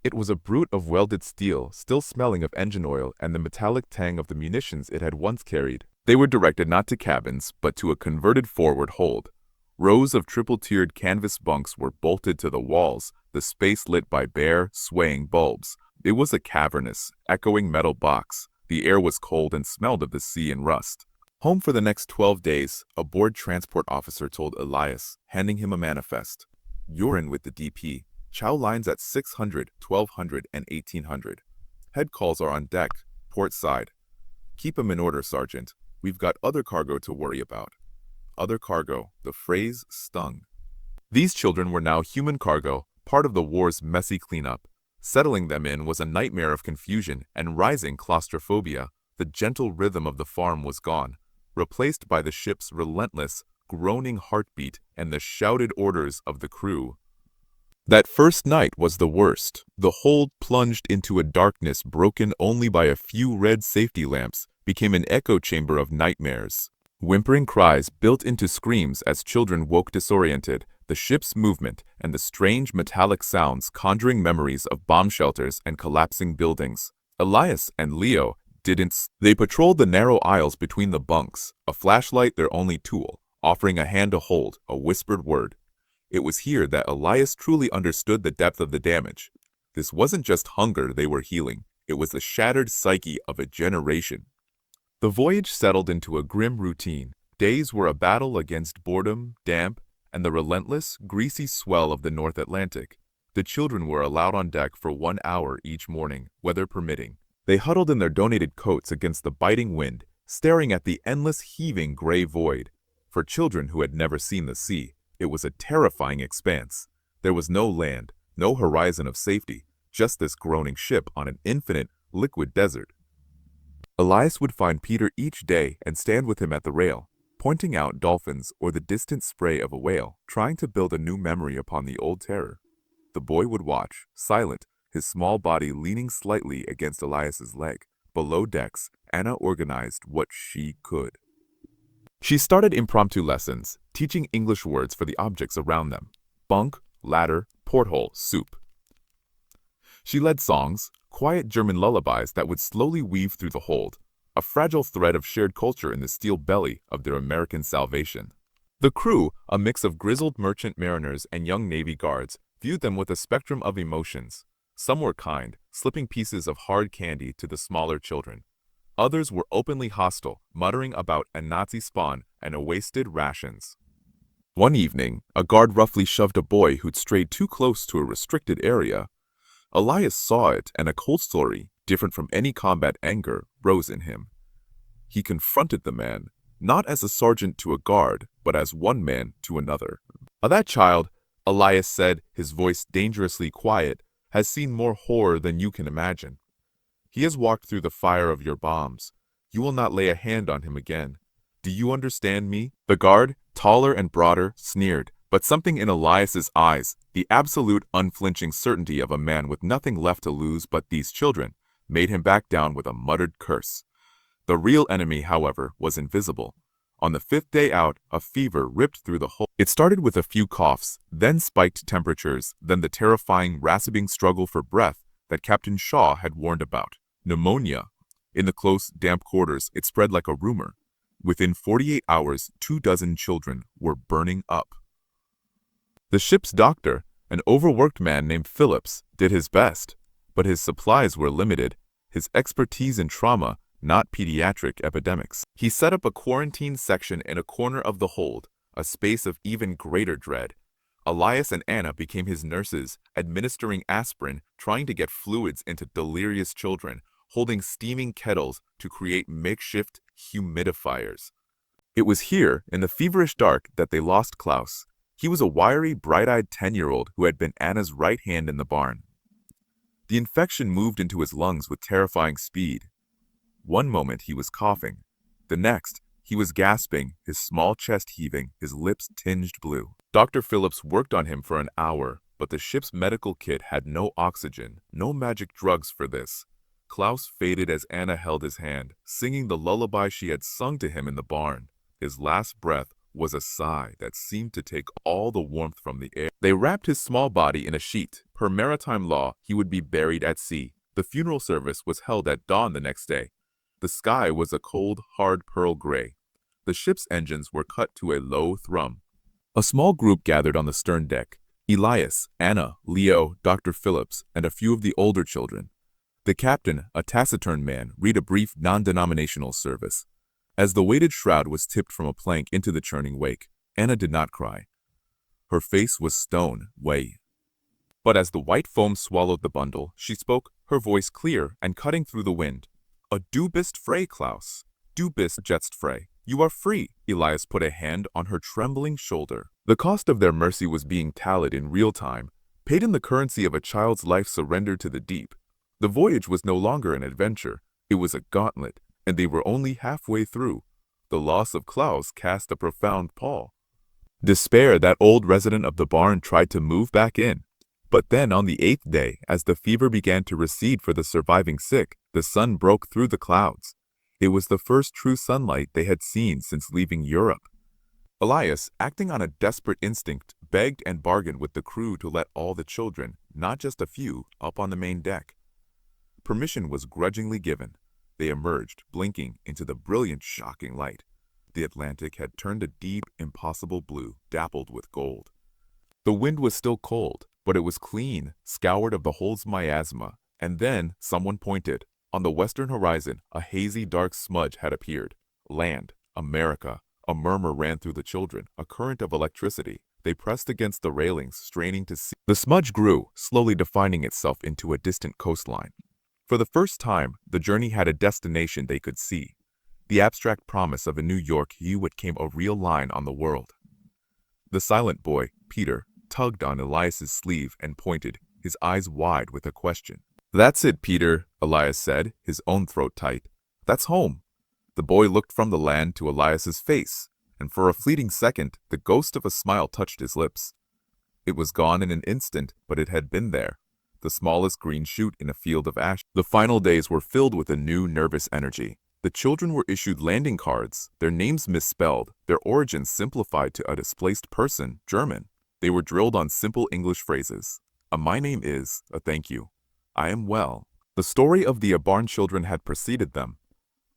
Speaker 1: It was a brute of welded steel, still smelling of engine oil and the metallic tang of the munitions it had once carried. They were directed not to cabins, but to a converted forward hold. Rows of triple-tiered canvas bunks were bolted to the walls, the space lit by bare, swaying bulbs. It was a cavernous, echoing metal box. The air was cold and smelled of the sea and rust. Home for the next 12 days, a board transport officer told Elias, handing him a manifest. You're in with the DP. Chow lines at 600, 1200, and 1800. Head calls are on deck, port side. Keep 'em in order, Sergeant. We've got other cargo to worry about. Other cargo, the phrase stung. These children were now human cargo, part of the war's messy cleanup. Settling them in was a nightmare of confusion and rising claustrophobia. The gentle rhythm of the farm was gone, replaced by the ship's relentless, groaning heartbeat and the shouted orders of the crew. That first night was the worst. The hold, plunged into a darkness broken only by a few red safety lamps, became an echo chamber of nightmares. Whimpering cries built into screams as children woke disoriented, the ship's movement and the strange metallic sounds conjuring memories of bomb shelters and collapsing buildings. Elias and Leo didn't. They patrolled the narrow aisles between the bunks, a flashlight their only tool, offering a hand to hold, a whispered word. It was here that Elias truly understood the depth of the damage. This wasn't just hunger they were healing, it was the shattered psyche of a generation. The voyage settled into a grim routine. Days were a battle against boredom, damp, and the relentless, greasy swell of the North Atlantic. The children were allowed on deck for 1 hour each morning, weather permitting. They huddled in their donated coats against the biting wind, staring at the endless heaving gray void. For children who had never seen the sea, it was a terrifying expanse. There was no land, no horizon of safety, just this groaning ship on an infinite, liquid desert. Elias would find Peter each day and stand with him at the rail, pointing out dolphins or the distant spray of a whale, trying to build a new memory upon the old terror. The boy would watch, silent, his small body leaning slightly against Elias's leg. Below decks, Anna organized what she could. She started impromptu lessons, teaching English words for the objects around them. Bunk, ladder, porthole, soup. She led songs, quiet German lullabies that would slowly weave through the hold, a fragile thread of shared culture in the steel belly of their American salvation. The crew, a mix of grizzled merchant mariners and young Navy guards, viewed them with a spectrum of emotions. Some were kind, slipping pieces of hard candy to the smaller children. Others were openly hostile, muttering about a Nazi spawn and wasted rations. One evening, a guard roughly shoved a boy who'd strayed too close to a restricted area. Elias saw it, and a cold story, different from any combat anger, rose in him. He confronted the man, not as a sergeant to a guard, but as one man to another. That child, Elias said, his voice dangerously quiet, has seen more horror than you can imagine. He has walked through the fire of your bombs. You will not lay a hand on him again. Do you understand me? The guard, taller and broader, sneered, but something in Elias's eyes, the absolute unflinching certainty of a man with nothing left to lose but these children, made him back down with a muttered curse. The real enemy, however, was invisible. On the 5th day out, a fever ripped through the whole. It started with a few coughs, then spiked temperatures, then the terrifying, rasping struggle for breath that Captain Shaw had warned about. Pneumonia. In the close, damp quarters, it spread like a rumor. Within 48 hours, 24 children were burning up. The ship's doctor, an overworked man named Phillips, did his best, but his supplies were limited, his expertise in trauma, not pediatric epidemics. He set up a quarantine section in a corner of the hold, a space of even greater dread. Elias and Anna became his nurses, administering aspirin, trying to get fluids into delirious children, holding steaming kettles to create makeshift humidifiers. It was here, in the feverish dark, that they lost Klaus. He was a wiry, bright-eyed 10-year-old who had been Anna's right hand in the barn. The infection moved into his lungs with terrifying speed. One moment he was coughing. The next, he was gasping, his small chest heaving, his lips tinged blue. Dr. Phillips worked on him for an hour, but the ship's medical kit had no oxygen, no magic drugs for this. Klaus faded as Anna held his hand, singing the lullaby she had sung to him in the barn. His last breath was a sigh that seemed to take all the warmth from the air. They wrapped his small body in a sheet. Per maritime law, he would be buried at sea. The funeral service was held at dawn the next day. The sky was a cold, hard pearl gray. The ship's engines were cut to a low thrum. A small group gathered on the stern deck. Elias, Anna, Leo, Dr. Phillips, and a few of the older children. The captain, a taciturn man, read a brief non-denominational service. As the weighted shroud was tipped from a plank into the churning wake, Anna did not cry. Her face was stone, way. But as the white foam swallowed the bundle, she spoke, her voice clear and cutting through the wind. Du bist frei, Klaus. Du bist jetzt frei. You are free. Elias put a hand on her trembling shoulder. The cost of their mercy was being tallied in real time, paid in the currency of a child's life surrendered to the deep. The voyage was no longer an adventure. It was a gauntlet, and they were only halfway through. The loss of Klaus cast a profound pall. Despair, that old resident of the barn, tried to move back in. But then on the 8th day, as the fever began to recede for the surviving sick, the sun broke through the clouds. It was the first true sunlight they had seen since leaving Europe. Elias, acting on a desperate instinct, begged and bargained with the crew to let all the children, not just a few, up on the main deck. Permission was grudgingly given. They emerged, blinking, into the brilliant, shocking light. The Atlantic had turned a deep, impossible blue, dappled with gold. The wind was still cold, but it was clean, scoured of the hole's miasma, and then someone pointed. On the western horizon, a hazy, dark smudge had appeared. Land, America. A murmur ran through the children, a current of electricity. They pressed against the railings, straining to see. The smudge grew, slowly defining itself into a distant coastline. For the first time, the journey had a destination they could see. The abstract promise of a New York hue became a real line on the world. The silent boy, Peter, tugged on Elias's sleeve and pointed, his eyes wide with a question. "That's it, Peter," Elias said, his own throat tight. "That's home." The boy looked from the land to Elias's face, and for a fleeting second, the ghost of a smile touched his lips. It was gone in an instant, but it had been there. The smallest green shoot in a field of ash. The final days were filled with a new nervous energy. The children were issued landing cards, their names misspelled, their origins simplified to a displaced person, German. They were drilled on simple English phrases. A "my name is," a "thank you." "I am well." The story of the barn children had preceded them.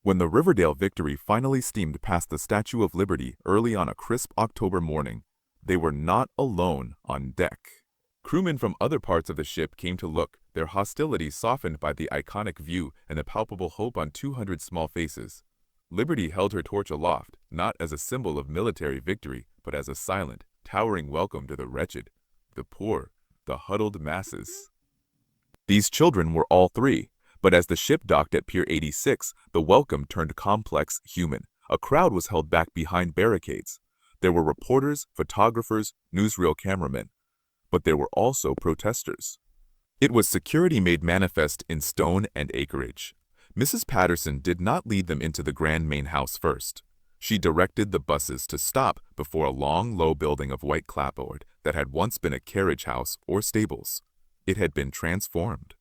Speaker 1: When the Riverdale Victory finally steamed past the Statue of Liberty early on a crisp October morning, they were not alone on deck. Crewmen from other parts of the ship came to look, their hostility softened by the iconic view and the palpable hope on 200 small faces. Liberty held her torch aloft, not as a symbol of military victory, but as a silent, towering welcome to the wretched, the poor, the huddled masses. These children were all three, but as the ship docked at Pier 86, the welcome turned complex, human. A crowd was held back behind barricades. There were reporters, photographers, newsreel cameramen. But there were also protesters. It was security made manifest in stone and acreage. Mrs. Patterson did not lead them into the grand main house first. She directed the buses to stop before a long, low building of white clapboard that had once been a carriage house or stables. It had been transformed.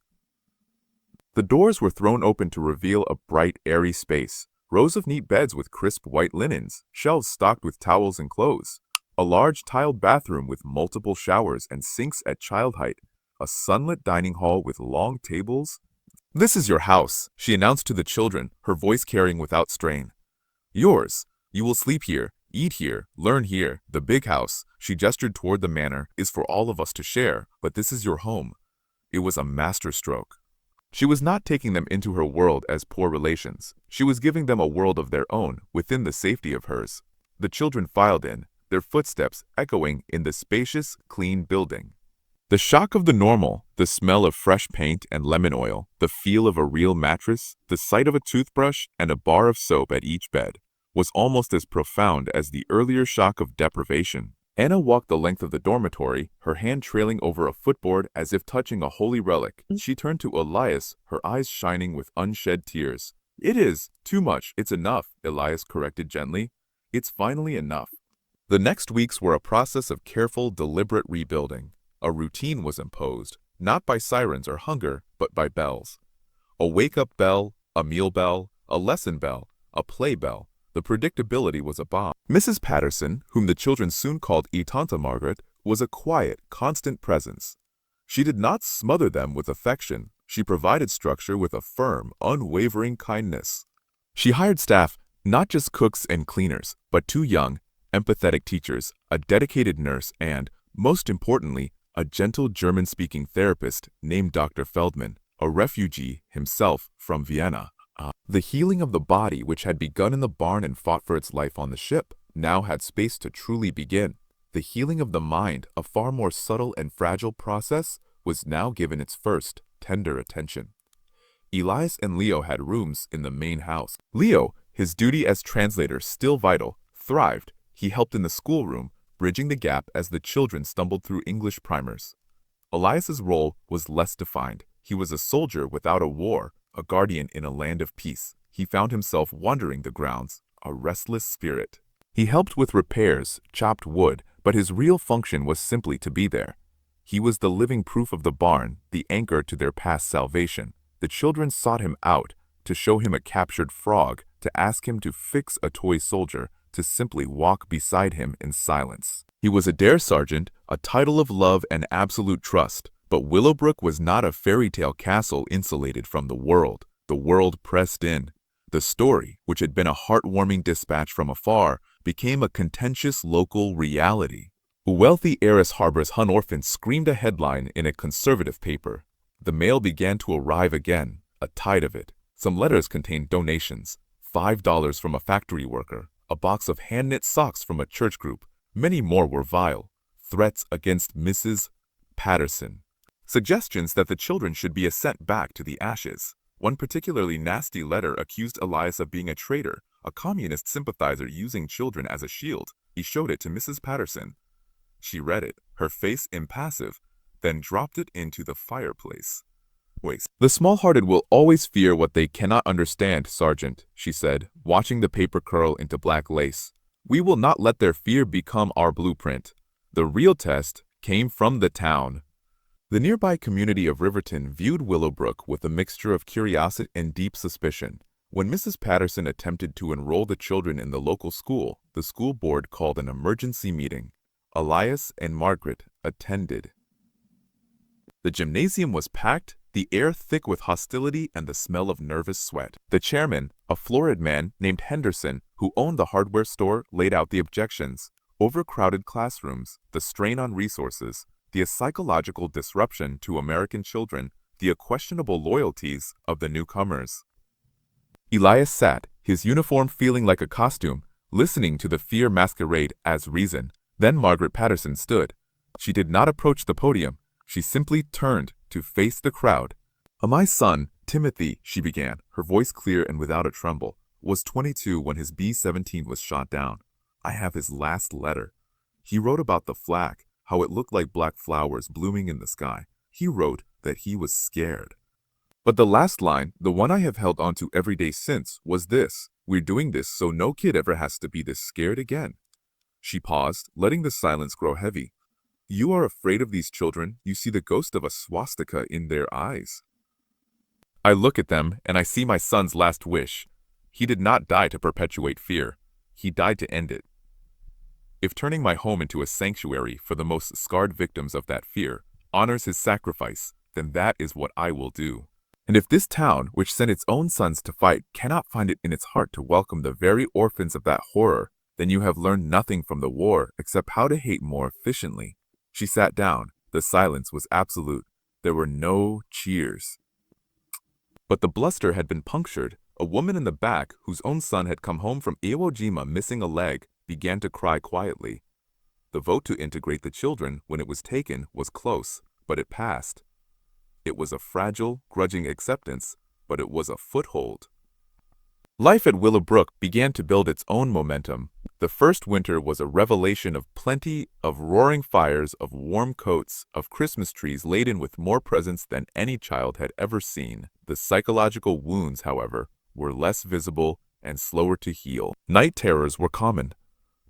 Speaker 1: The doors were thrown open to reveal a bright, airy space, rows of neat beds with crisp white linens, shelves stocked with towels and clothes, a large tiled bathroom with multiple showers and sinks at child height, a sunlit dining hall with long tables. "This is your house," she announced to the children, her voice carrying without strain. "Yours. You will sleep here, eat here, learn here. The big house," she gestured toward the manor, "is for all of us to share, but this is your home." It was a masterstroke. She was not taking them into her world as poor relations. She was giving them a world of their own, within the safety of hers. The children filed in, their footsteps echoing in the spacious, clean building. The shock of the normal, the smell of fresh paint and lemon oil, the feel of a real mattress, the sight of a toothbrush and a bar of soap at each bed, was almost as profound as the earlier shock of deprivation. Anna walked the length of the dormitory, her hand trailing over a footboard as if touching a holy relic. She turned to Elias, her eyes shining with unshed tears. "It is too much. It's enough," Elias corrected gently. "It's finally enough." The next weeks were a process of careful, deliberate rebuilding. A routine was imposed, not by sirens or hunger, but by bells. A wake-up bell, a meal bell, a lesson bell, a play bell. The predictability was a bomb. Mrs. Patterson, whom the children soon called Tante Margaret, was a quiet, constant presence. She did not smother them with affection. She provided structure with a firm, unwavering kindness. She hired staff, not just cooks and cleaners, but 2 young, empathetic teachers, a dedicated nurse, and, most importantly, a gentle German-speaking therapist named Dr. Feldman, a refugee himself from Vienna. The healing of the body, which had begun in the barn and fought for its life on the ship, now had space to truly begin. The healing of the mind, a far more subtle and fragile process, was now given its first, tender attention. Elias and Leo had rooms in the main house. Leo, his duty as translator still vital, thrived. He helped in the schoolroom, bridging the gap as the children stumbled through English primers. Elias's role was less defined. He was a soldier without a war, a guardian in a land of peace. He found himself wandering the grounds, a restless spirit. He helped with repairs, chopped wood, but his real function was simply to be there. He was the living proof of the barn, the anchor to their past salvation. The children sought him out, to show him a captured frog, to ask him to fix a toy soldier, to simply walk beside him in silence. He was a dare sergeant, a title of love and absolute trust. But Willowbrook was not a fairy tale castle insulated from the world. The world pressed in. The story, which had been a heartwarming dispatch from afar, became a contentious local reality. A wealthy heiress harbors Hun orphans screamed a headline in a conservative paper. The mail began to arrive again, a tide of it. Some letters contained donations, $5 from a factory worker, a box of hand-knit socks from a church group. Many more were vile. Threats against Mrs. Patterson. Suggestions that the children should be sent back to the ashes. One particularly nasty letter accused Elias of being a traitor, a communist sympathizer using children as a shield. He showed it to Mrs. Patterson. She read it, her face impassive, then dropped it into the fireplace. "Wait. The small-hearted will always fear what they cannot understand, Sergeant," she said, watching the paper curl into black lace. "We will not let their fear become our blueprint. The real test came from the town." The nearby community of Riverton viewed Willowbrook with a mixture of curiosity and deep suspicion. When Mrs. Patterson attempted to enroll the children in the local school, the school board called an emergency meeting. Elias and Margaret attended. The gymnasium was packed, the air thick with hostility and the smell of nervous sweat. The chairman, a florid man named Henderson, who owned the hardware store, laid out the objections. Overcrowded classrooms, the strain on resources, the psychological disruption to American children, the questionable loyalties of the newcomers. Elias sat, his uniform feeling like a costume, listening to the fear masquerade as reason. Then Margaret Patterson stood. She did not approach the podium. She simply turned to face the crowd. "My son, Timothy," she began, her voice clear and without a tremble, "was 22 when his B-17 was shot down. I have his last letter. He wrote about the flak, how it looked like black flowers blooming in the sky. He wrote that he was scared. But the last line, the one I have held on to every day since, was this: 'We're doing this so no kid ever has to be this scared again.'" She paused, letting the silence grow heavy. "You are afraid of these children. You see the ghost of a swastika in their eyes." I look at them, and I see my son's last wish. He did not die to perpetuate fear. He died to end it. If turning my home into a sanctuary for the most scarred victims of that fear honors his sacrifice, then that is what I will do. And if this town, which sent its own sons to fight, cannot find it in its heart to welcome the very orphans of that horror, then you have learned nothing from the war except how to hate more efficiently. She sat down. The silence was absolute. There were no cheers. But the bluster had been punctured. A woman in the back, whose own son had come home from Iwo Jima missing a leg, began to cry quietly. The vote to integrate the children when it was taken was close, but it passed. It was a fragile, grudging acceptance, but it was a foothold. Life at Willowbrook began to build its own momentum. The first winter was a revelation of plenty, of roaring fires, of warm coats, of Christmas trees laden with more presents than any child had ever seen. The psychological wounds, however, were less visible and slower to heal. Night terrors were common.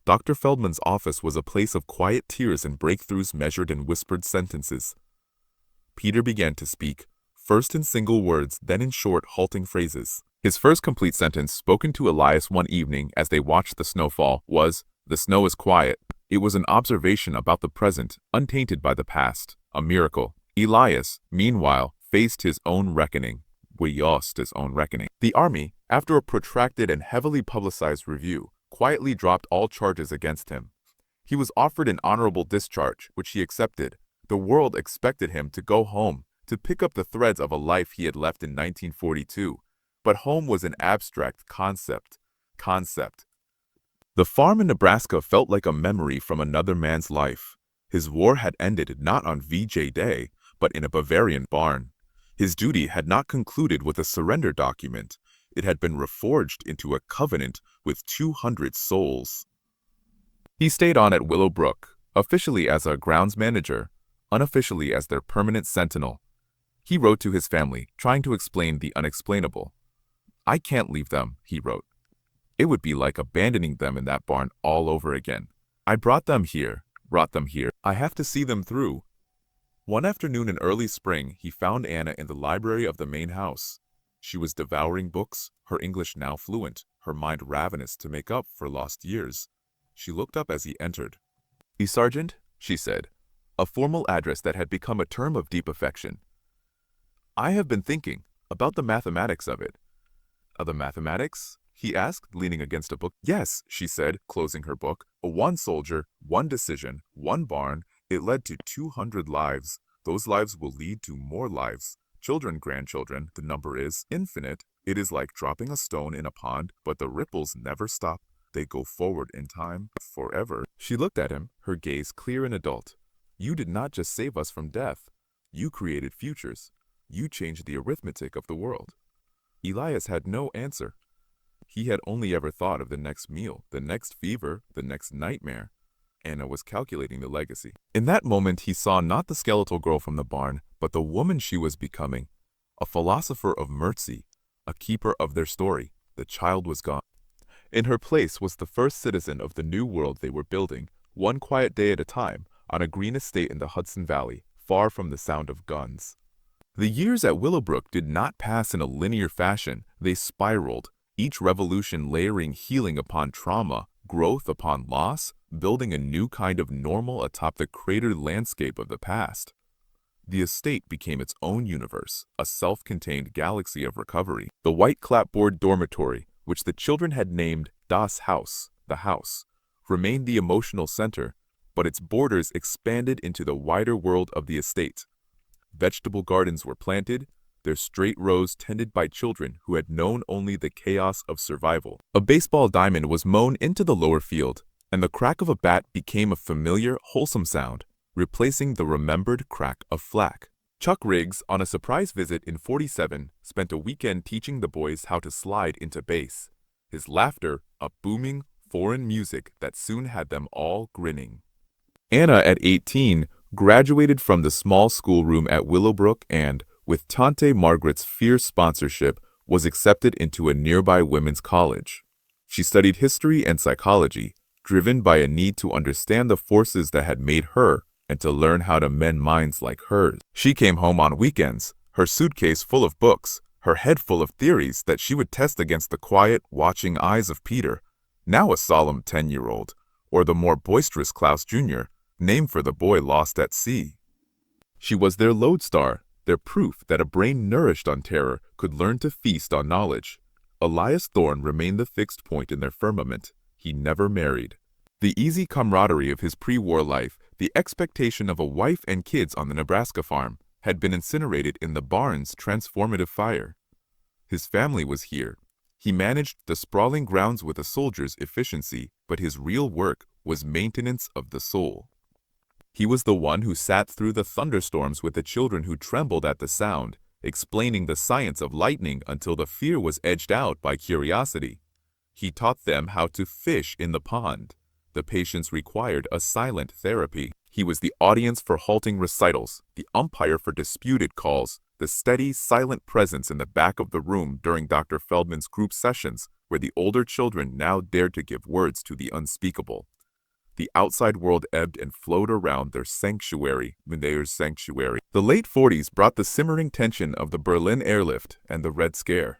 Speaker 1: Dr. Feldman's office was a place of quiet tears and breakthroughs measured in whispered sentences. Peter began to speak, first in single words, then in short, halting phrases. His first complete sentence, spoken to Elias one evening as they watched the snowfall, was, "The snow is quiet." It was an observation about the present, untainted by the past, a miracle. Elias, meanwhile, faced his own reckoning. His own reckoning. The army, after a protracted and heavily publicized review, quietly dropped all charges against him. He was offered an honorable discharge, which he accepted. The world expected him to go home, to pick up the threads of a life he had left in 1942. But home was an abstract concept. The farm in Nebraska felt like a memory from another man's life. His war had ended not on VJ Day, but in a Bavarian barn. His duty had not concluded with a surrender document. It had been reforged into a covenant with 200 souls. He stayed on at Willowbrook, officially as a grounds manager, unofficially as their permanent sentinel. He wrote to his family, trying to explain the unexplainable. "I can't leave them," he wrote. "It would be like abandoning them in that barn all over again. I brought them here. I have to see them through." One afternoon in early spring, he found Anna in the library of the main house. She was devouring books, her English now fluent, her mind ravenous to make up for lost years. She looked up as he entered. "The sergeant," she said, a formal address that had become a term of deep affection. "I have been thinking about the mathematics of it." "The mathematics?" he asked, leaning against a book. "Yes," she said, closing her book. "One soldier, one decision, one barn. It led to 200 lives. Those lives will lead to more lives. Children, grandchildren, the number is infinite. It is like dropping a stone in a pond, but the ripples never stop. They go forward in time, forever." She looked at him, her gaze clear and adult. "You did not just save us from death. You created futures. You changed the arithmetic of the world." Elias had no answer. He had only ever thought of the next meal, the next fever, the next nightmare. Anna was calculating the legacy. In that moment, he saw not the skeletal girl from the barn, but the woman she was becoming. A philosopher of mercy, a keeper of their story. The child was gone. In her place was the first citizen of the new world they were building, one quiet day at a time, on a green estate in the Hudson Valley, far from the sound of guns. The years at Willowbrook did not pass in a linear fashion. They spiraled, each revolution layering healing upon trauma, growth upon loss, building a new kind of normal atop the cratered landscape of the past. The estate became its own universe, a self-contained galaxy of recovery. The white clapboard dormitory, which the children had named Das Haus, the house, remained the emotional center, but its borders expanded into the wider world of the estate. Vegetable gardens were planted, their straight rows tended by children who had known only the chaos of survival. A baseball diamond was mown into the lower field, and the crack of a bat became a familiar, wholesome sound, replacing the remembered crack of flak. Chuck Riggs, on a surprise visit in '47, spent a weekend teaching the boys how to slide into base. His laughter, a booming, foreign music that soon had them all grinning. Anna, at 18, graduated from the small schoolroom at Willowbrook and, with Tante Margaret's fierce sponsorship, was accepted into a nearby women's college. She studied history and psychology, driven by a need to understand the forces that had made her and to learn how to mend minds like hers. She came home on weekends, her suitcase full of books, her head full of theories that she would test against the quiet, watching eyes of Peter, now a solemn 10-year-old, or the more boisterous Klaus Jr., named for the boy lost at sea. She was their lodestar, their proof that a brain nourished on terror could learn to feast on knowledge. Elias Thorne remained the fixed point in their firmament. He never married. The easy camaraderie of his pre-war life, the expectation of a wife and kids on the Nebraska farm, had been incinerated in the barn's transformative fire. His family was here. He managed the sprawling grounds with a soldier's efficiency, but his real work was maintenance of the soul. He was the one who sat through the thunderstorms with the children who trembled at the sound, explaining the science of lightning until the fear was edged out by curiosity. He taught them how to fish in the pond. The patients required a silent therapy. He was the audience for halting recitals, the umpire for disputed calls, the steady, silent presence in the back of the room during Dr. Feldman's group sessions, where the older children now dared to give words to the unspeakable. The outside world ebbed and flowed around their sanctuary, Munir's sanctuary. The late 40s brought the simmering tension of the Berlin airlift and the Red Scare.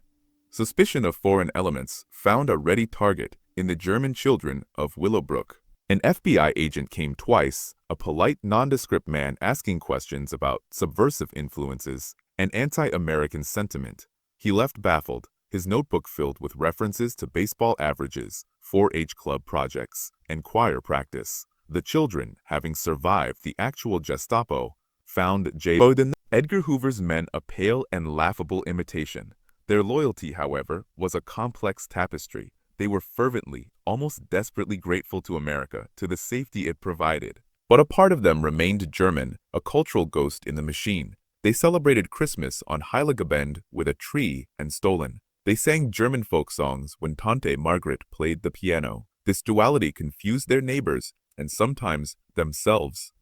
Speaker 1: Suspicion of foreign elements found a ready target in the German children of Willowbrook. An FBI agent came twice, a polite, nondescript man asking questions about subversive influences and anti-American sentiment. He left baffled, his notebook filled with references to baseball averages, 4-H club projects, and choir practice. The children, having survived the actual Gestapo, found J. Bowden, Edgar Hoover's men, a pale and laughable imitation. Their loyalty, however, was a complex tapestry. They were fervently, almost desperately grateful to America, to the safety it provided. But a part of them remained German, a cultural ghost in the machine. They celebrated Christmas on Heiligabend with a tree and Stollen. They sang German folk songs when Tante Margaret played the piano. This duality confused their neighbors and sometimes themselves.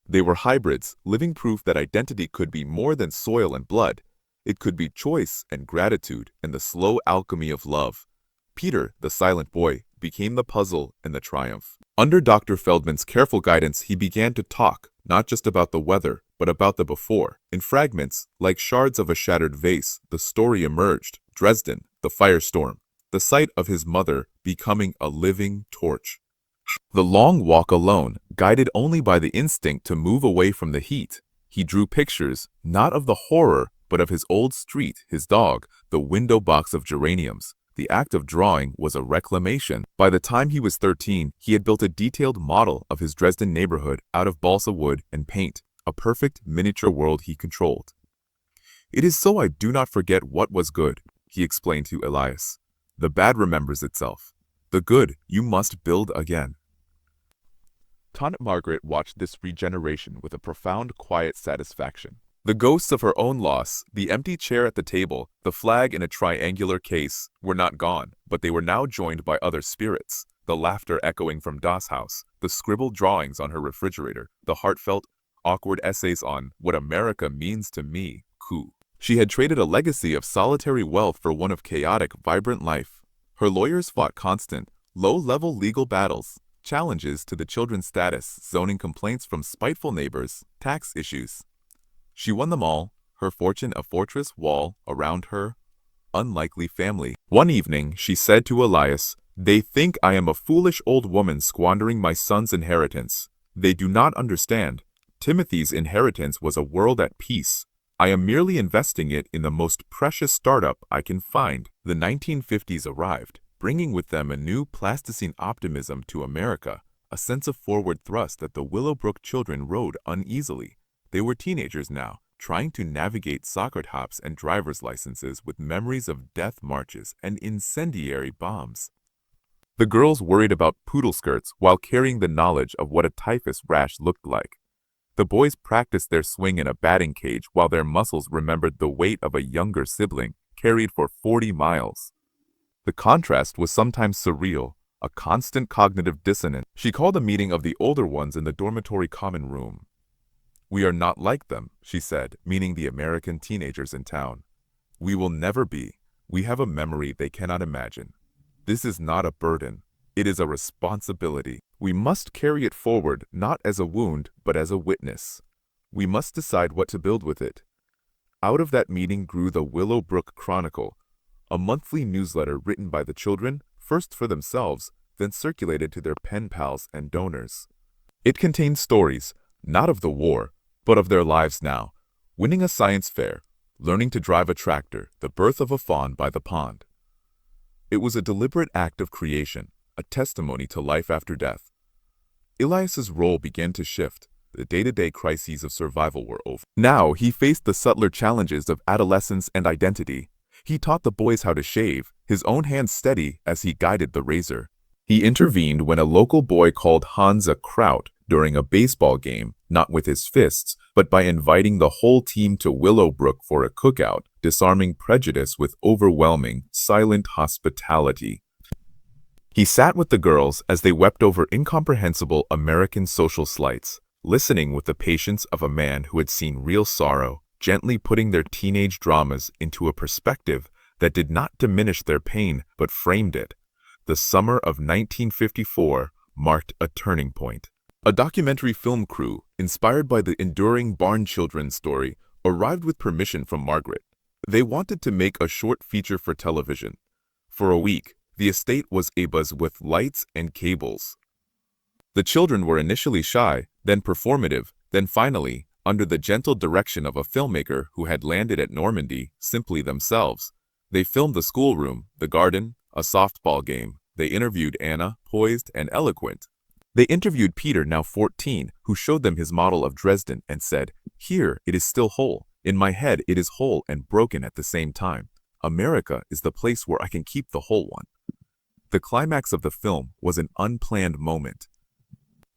Speaker 1: They were hybrids, living proof that identity could be more than soil and blood. It could be choice and gratitude and the slow alchemy of love. Peter, the silent boy, became the puzzle and the triumph. Under Dr. Feldman's careful guidance, he began to talk, not just about the weather, but about the before. In fragments, like shards of a shattered vase, the story emerged. Dresden, the firestorm, the sight of his mother becoming a living torch. The long walk alone, guided only by the instinct to move away from the heat. He drew pictures, not of the horror, but of his old street, his dog, the window box of geraniums. The act of drawing was a reclamation. By the time he was 13, he had built a detailed model of his Dresden neighborhood out of balsa wood and paint, a perfect miniature world he controlled. "It is so I do not forget what was good," he explained to Elias. "The bad remembers itself. The good you must build again." Tante Margaret watched this regeneration with a profound, quiet satisfaction. The ghosts of her own loss, the empty chair at the table, the flag in a triangular case, were not gone, but they were now joined by other spirits. The laughter echoing from Das Haus, the scribbled drawings on her refrigerator, the heartfelt, awkward essays on what America means to me, coup. She had traded a legacy of solitary wealth for one of chaotic, vibrant life. Her lawyers fought constant, low-level legal battles, challenges to the children's status, zoning complaints from spiteful neighbors, tax issues. She won them all, her fortune a fortress wall around her unlikely family. One evening, she said to Elias, "They think I am a foolish old woman squandering my son's inheritance. They do not understand. Timothy's inheritance was a world at peace. I am merely investing it in the most precious startup I can find." The 1950s arrived, bringing with them a new Plasticine optimism to America, a sense of forward thrust that the Willowbrook children rode uneasily. They were teenagers now, trying to navigate soccer tops and driver's licenses with memories of death marches and incendiary bombs. The girls worried about poodle skirts while carrying the knowledge of what a typhus rash looked like. The boys practiced their swing in a batting cage while their muscles remembered the weight of a younger sibling carried for 40 miles. The contrast was sometimes surreal, a constant cognitive dissonance. She called a meeting of the older ones in the dormitory common room. "We are not like them," she said, meaning the American teenagers in town. "We will never be. We have a memory they cannot imagine. This is not a burden. It is a responsibility. We must carry it forward not as a wound, but as a witness. We must decide what to build with it." Out of that meeting grew the Willowbrook Chronicle, a monthly newsletter written by the children, first for themselves, then circulated to their pen pals and donors. It contained stories, not of the war, but of their lives now, winning a science fair, learning to drive a tractor, the birth of a fawn by the pond. It was a deliberate act of creation, a testimony to life after death. Elias's role began to shift. The day-to-day crises of survival were over. Now he faced the subtler challenges of adolescence and identity. He taught the boys how to shave, his own hands steady as he guided the razor. He intervened when a local boy called Hans a kraut during a baseball game, not with his fists, but by inviting the whole team to Willowbrook for a cookout, disarming prejudice with overwhelming, silent hospitality. He sat with the girls as they wept over incomprehensible American social slights, listening with the patience of a man who had seen real sorrow, gently putting their teenage dramas into a perspective that did not diminish their pain but framed it. The summer of 1954 marked a turning point. A documentary film crew, inspired by the enduring Barn Children story, arrived with permission from Margaret. They wanted to make a short feature for television. For a week, the estate was abuzz with lights and cables. The children were initially shy, then performative, then finally, under the gentle direction of a filmmaker who had landed at Normandy, simply themselves. They filmed the schoolroom, the garden, a softball game. They interviewed Anna, poised and eloquent. They interviewed Peter, now 14, who showed them his model of Dresden and said, "Here it is still whole. In my head it is whole and broken at the same time. America is the place where I can keep the whole one." The climax of the film was an unplanned moment.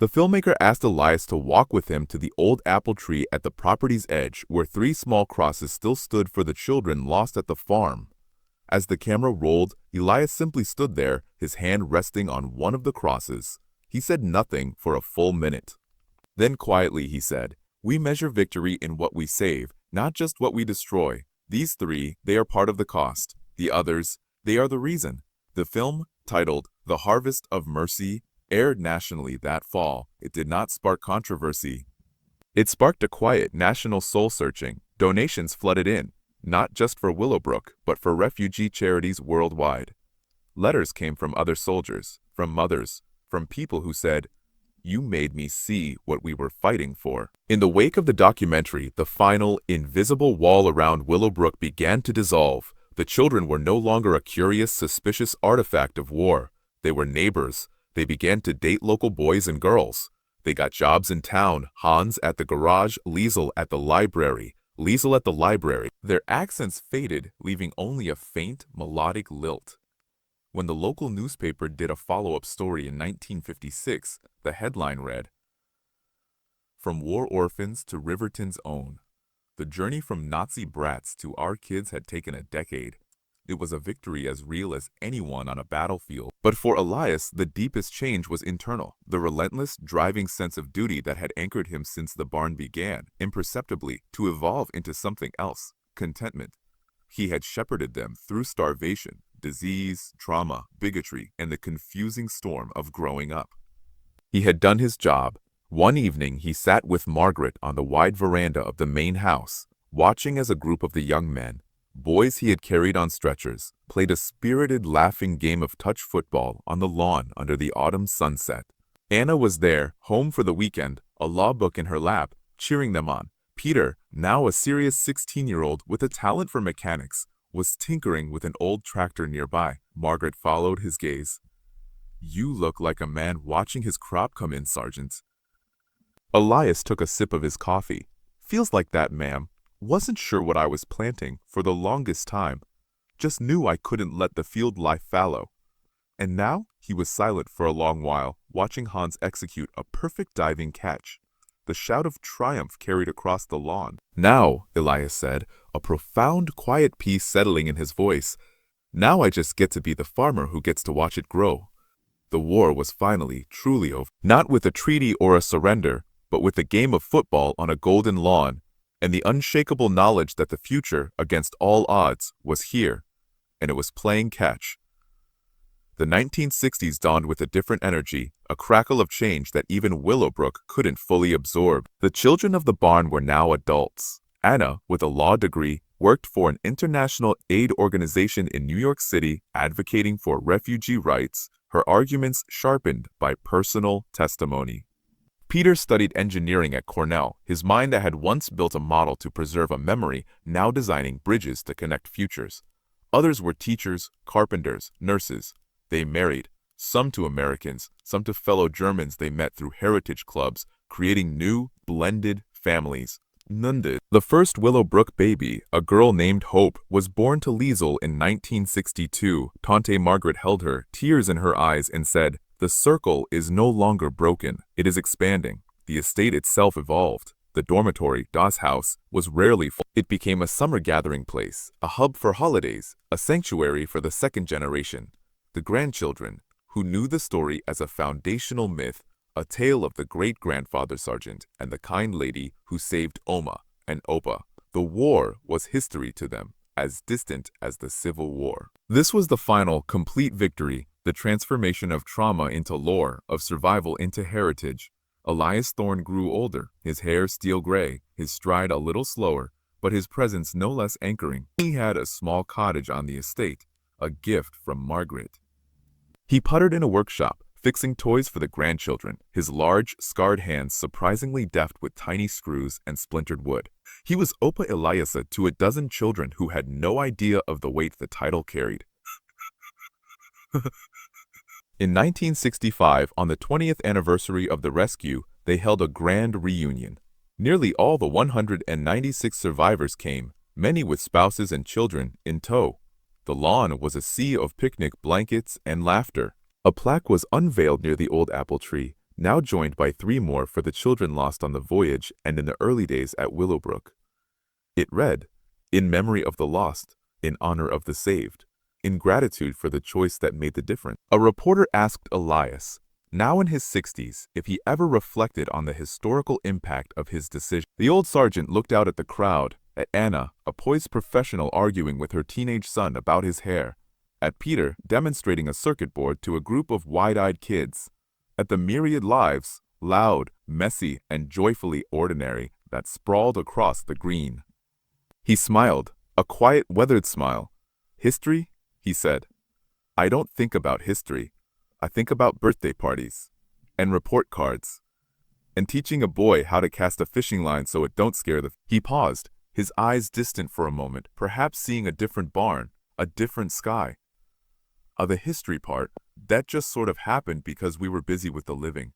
Speaker 1: The filmmaker asked Elias to walk with him to the old apple tree at the property's edge where 3 small crosses still stood for the children lost at the farm. As the camera rolled, Elias simply stood there, his hand resting on one of the crosses. He said nothing for a full minute. Then quietly he said, "We measure victory in what we save, not just what we destroy. These 3, they are part of the cost. The others, they are the reason." The film, titled The Harvest of Mercy, aired nationally that fall. It did not spark controversy. It sparked a quiet national soul-searching. Donations flooded in, not just for Willowbrook, but for refugee charities worldwide. Letters came from other soldiers, from mothers, from people who said, "You made me see what we were fighting for." In the wake of the documentary, the final, invisible wall around Willowbrook began to dissolve. The children were no longer a curious, suspicious artifact of war. They were neighbors. They began to date local boys and girls. They got jobs in town, Hans at the garage, Liesel at the library. Their accents faded, leaving only a faint, melodic lilt. When the local newspaper did a follow-up story in 1956, the headline read, "From War Orphans to Riverton's Own. The journey from Nazi brats to our kids had taken a decade. It was a victory as real as anyone on a battlefield." But for Elias, the deepest change was internal. The relentless, driving sense of duty that had anchored him since the barn began, imperceptibly, to evolve into something else, contentment. He had shepherded them through starvation, disease, trauma, bigotry, and the confusing storm of growing up. He had done his job. One evening, he sat with Margaret on the wide veranda of the main house, watching as a group of the young men, boys he had carried on stretchers, played a spirited, laughing game of touch football on the lawn under the autumn sunset. Anna was there, home for the weekend, a law book in her lap, cheering them on. Peter, now a serious 16-year-old with a talent for mechanics, was tinkering with an old tractor nearby. Margaret followed his gaze. "You look like a man watching his crop come in, Sergeant." Elias took a sip of his coffee. "Feels like that, ma'am. Wasn't sure what I was planting for the longest time. Just knew I couldn't let the field lie fallow." And now he was silent for a long while, watching Hans execute a perfect diving catch. The shout of triumph carried across the lawn. "Now," Elias said, a profound, quiet peace settling in his voice, "now I just get to be the farmer who gets to watch it grow." The war was finally, truly over. Not with a treaty or a surrender, but with a game of football on a golden lawn, and the unshakable knowledge that the future, against all odds, was here, and it was playing catch. The 1960s dawned with a different energy, a crackle of change that even Willowbrook couldn't fully absorb. The children of the barn were now adults. Anna, with a law degree, worked for an international aid organization in New York City advocating for refugee rights, her arguments sharpened by personal testimony. Peter studied engineering at Cornell, his mind that had once built a model to preserve a memory, now designing bridges to connect futures. Others were teachers, carpenters, nurses. They married, some to Americans, some to fellow Germans they met through heritage clubs, creating new, blended families. None did. The first Willowbrook baby, a girl named Hope, was born to Liesl in 1962. Tante Margaret held her, tears in her eyes, and said, "The circle is no longer broken. It is expanding." The estate itself evolved. The dormitory, Das Haus, was rarely full. It became a summer gathering place, a hub for holidays, a sanctuary for the second generation, the grandchildren, who knew the story as a foundational myth, a tale of the great-grandfather sergeant and the kind lady who saved Oma and Opa. The war was history to them, as distant as the Civil War. This was the final, complete victory, the transformation of trauma into lore, of survival into heritage. Elias Thorne grew older, his hair steel gray, his stride a little slower, but his presence no less anchoring. He had a small cottage on the estate, a gift from Margaret. He puttered in a workshop, fixing toys for the grandchildren, his large, scarred hands surprisingly deft with tiny screws and splintered wood. He was Opa Eliasa to a dozen children who had no idea of the weight the title carried. In 1965, on the 20th anniversary of the rescue, they held a grand reunion. Nearly all the 196 survivors came, many with spouses and children in tow. The lawn was a sea of picnic blankets and laughter. A plaque was unveiled near the old apple tree, now joined by 3 more for the children lost on the voyage and in the early days at Willowbrook. It read, "In memory of the lost, in honor of the saved, in gratitude for the choice that made the difference." A reporter asked Elias, now in his 60s, if he ever reflected on the historical impact of his decision. The old sergeant looked out at the crowd, at Anna, a poised professional arguing with her teenage son about his hair, at Peter demonstrating a circuit board to a group of wide-eyed kids, at the myriad lives, loud, messy, and joyfully ordinary, that sprawled across the green. He smiled, a quiet, weathered smile. "History?" he said. "I don't think about history. I think about birthday parties, and report cards, and teaching a boy how to cast a fishing line so it don't scare the..." He paused, his eyes distant for a moment, perhaps seeing a different barn, a different sky. The history part, that just sort of happened because we were busy with the living.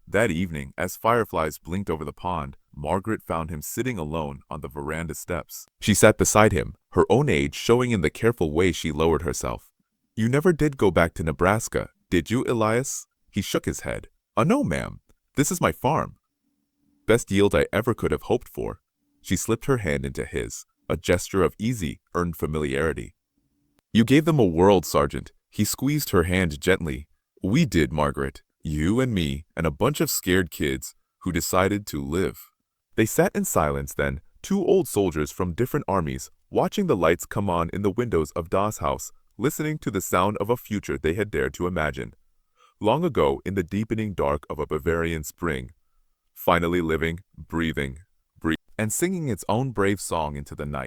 Speaker 1: That evening, as fireflies blinked over the pond, Margaret found him sitting alone on the veranda steps. She sat beside him, her own age showing in the careful way she lowered herself. "You never did go back to Nebraska, did you, Elias?" He shook his head. "No, ma'am. This is my farm." "Best yield I ever could have hoped for." She slipped her hand into his, a gesture of easy, earned familiarity. "You gave them a world, Sergeant." He squeezed her hand gently. "We did, Margaret. You and me, and a bunch of scared kids who decided to live." They sat in silence then, 2 old soldiers from different armies, watching the lights come on in the windows of Das Haus, listening to the sound of a future they had dared to imagine. Long ago, in the deepening dark of a Bavarian spring, finally living, breathing, and singing its own brave song into the night.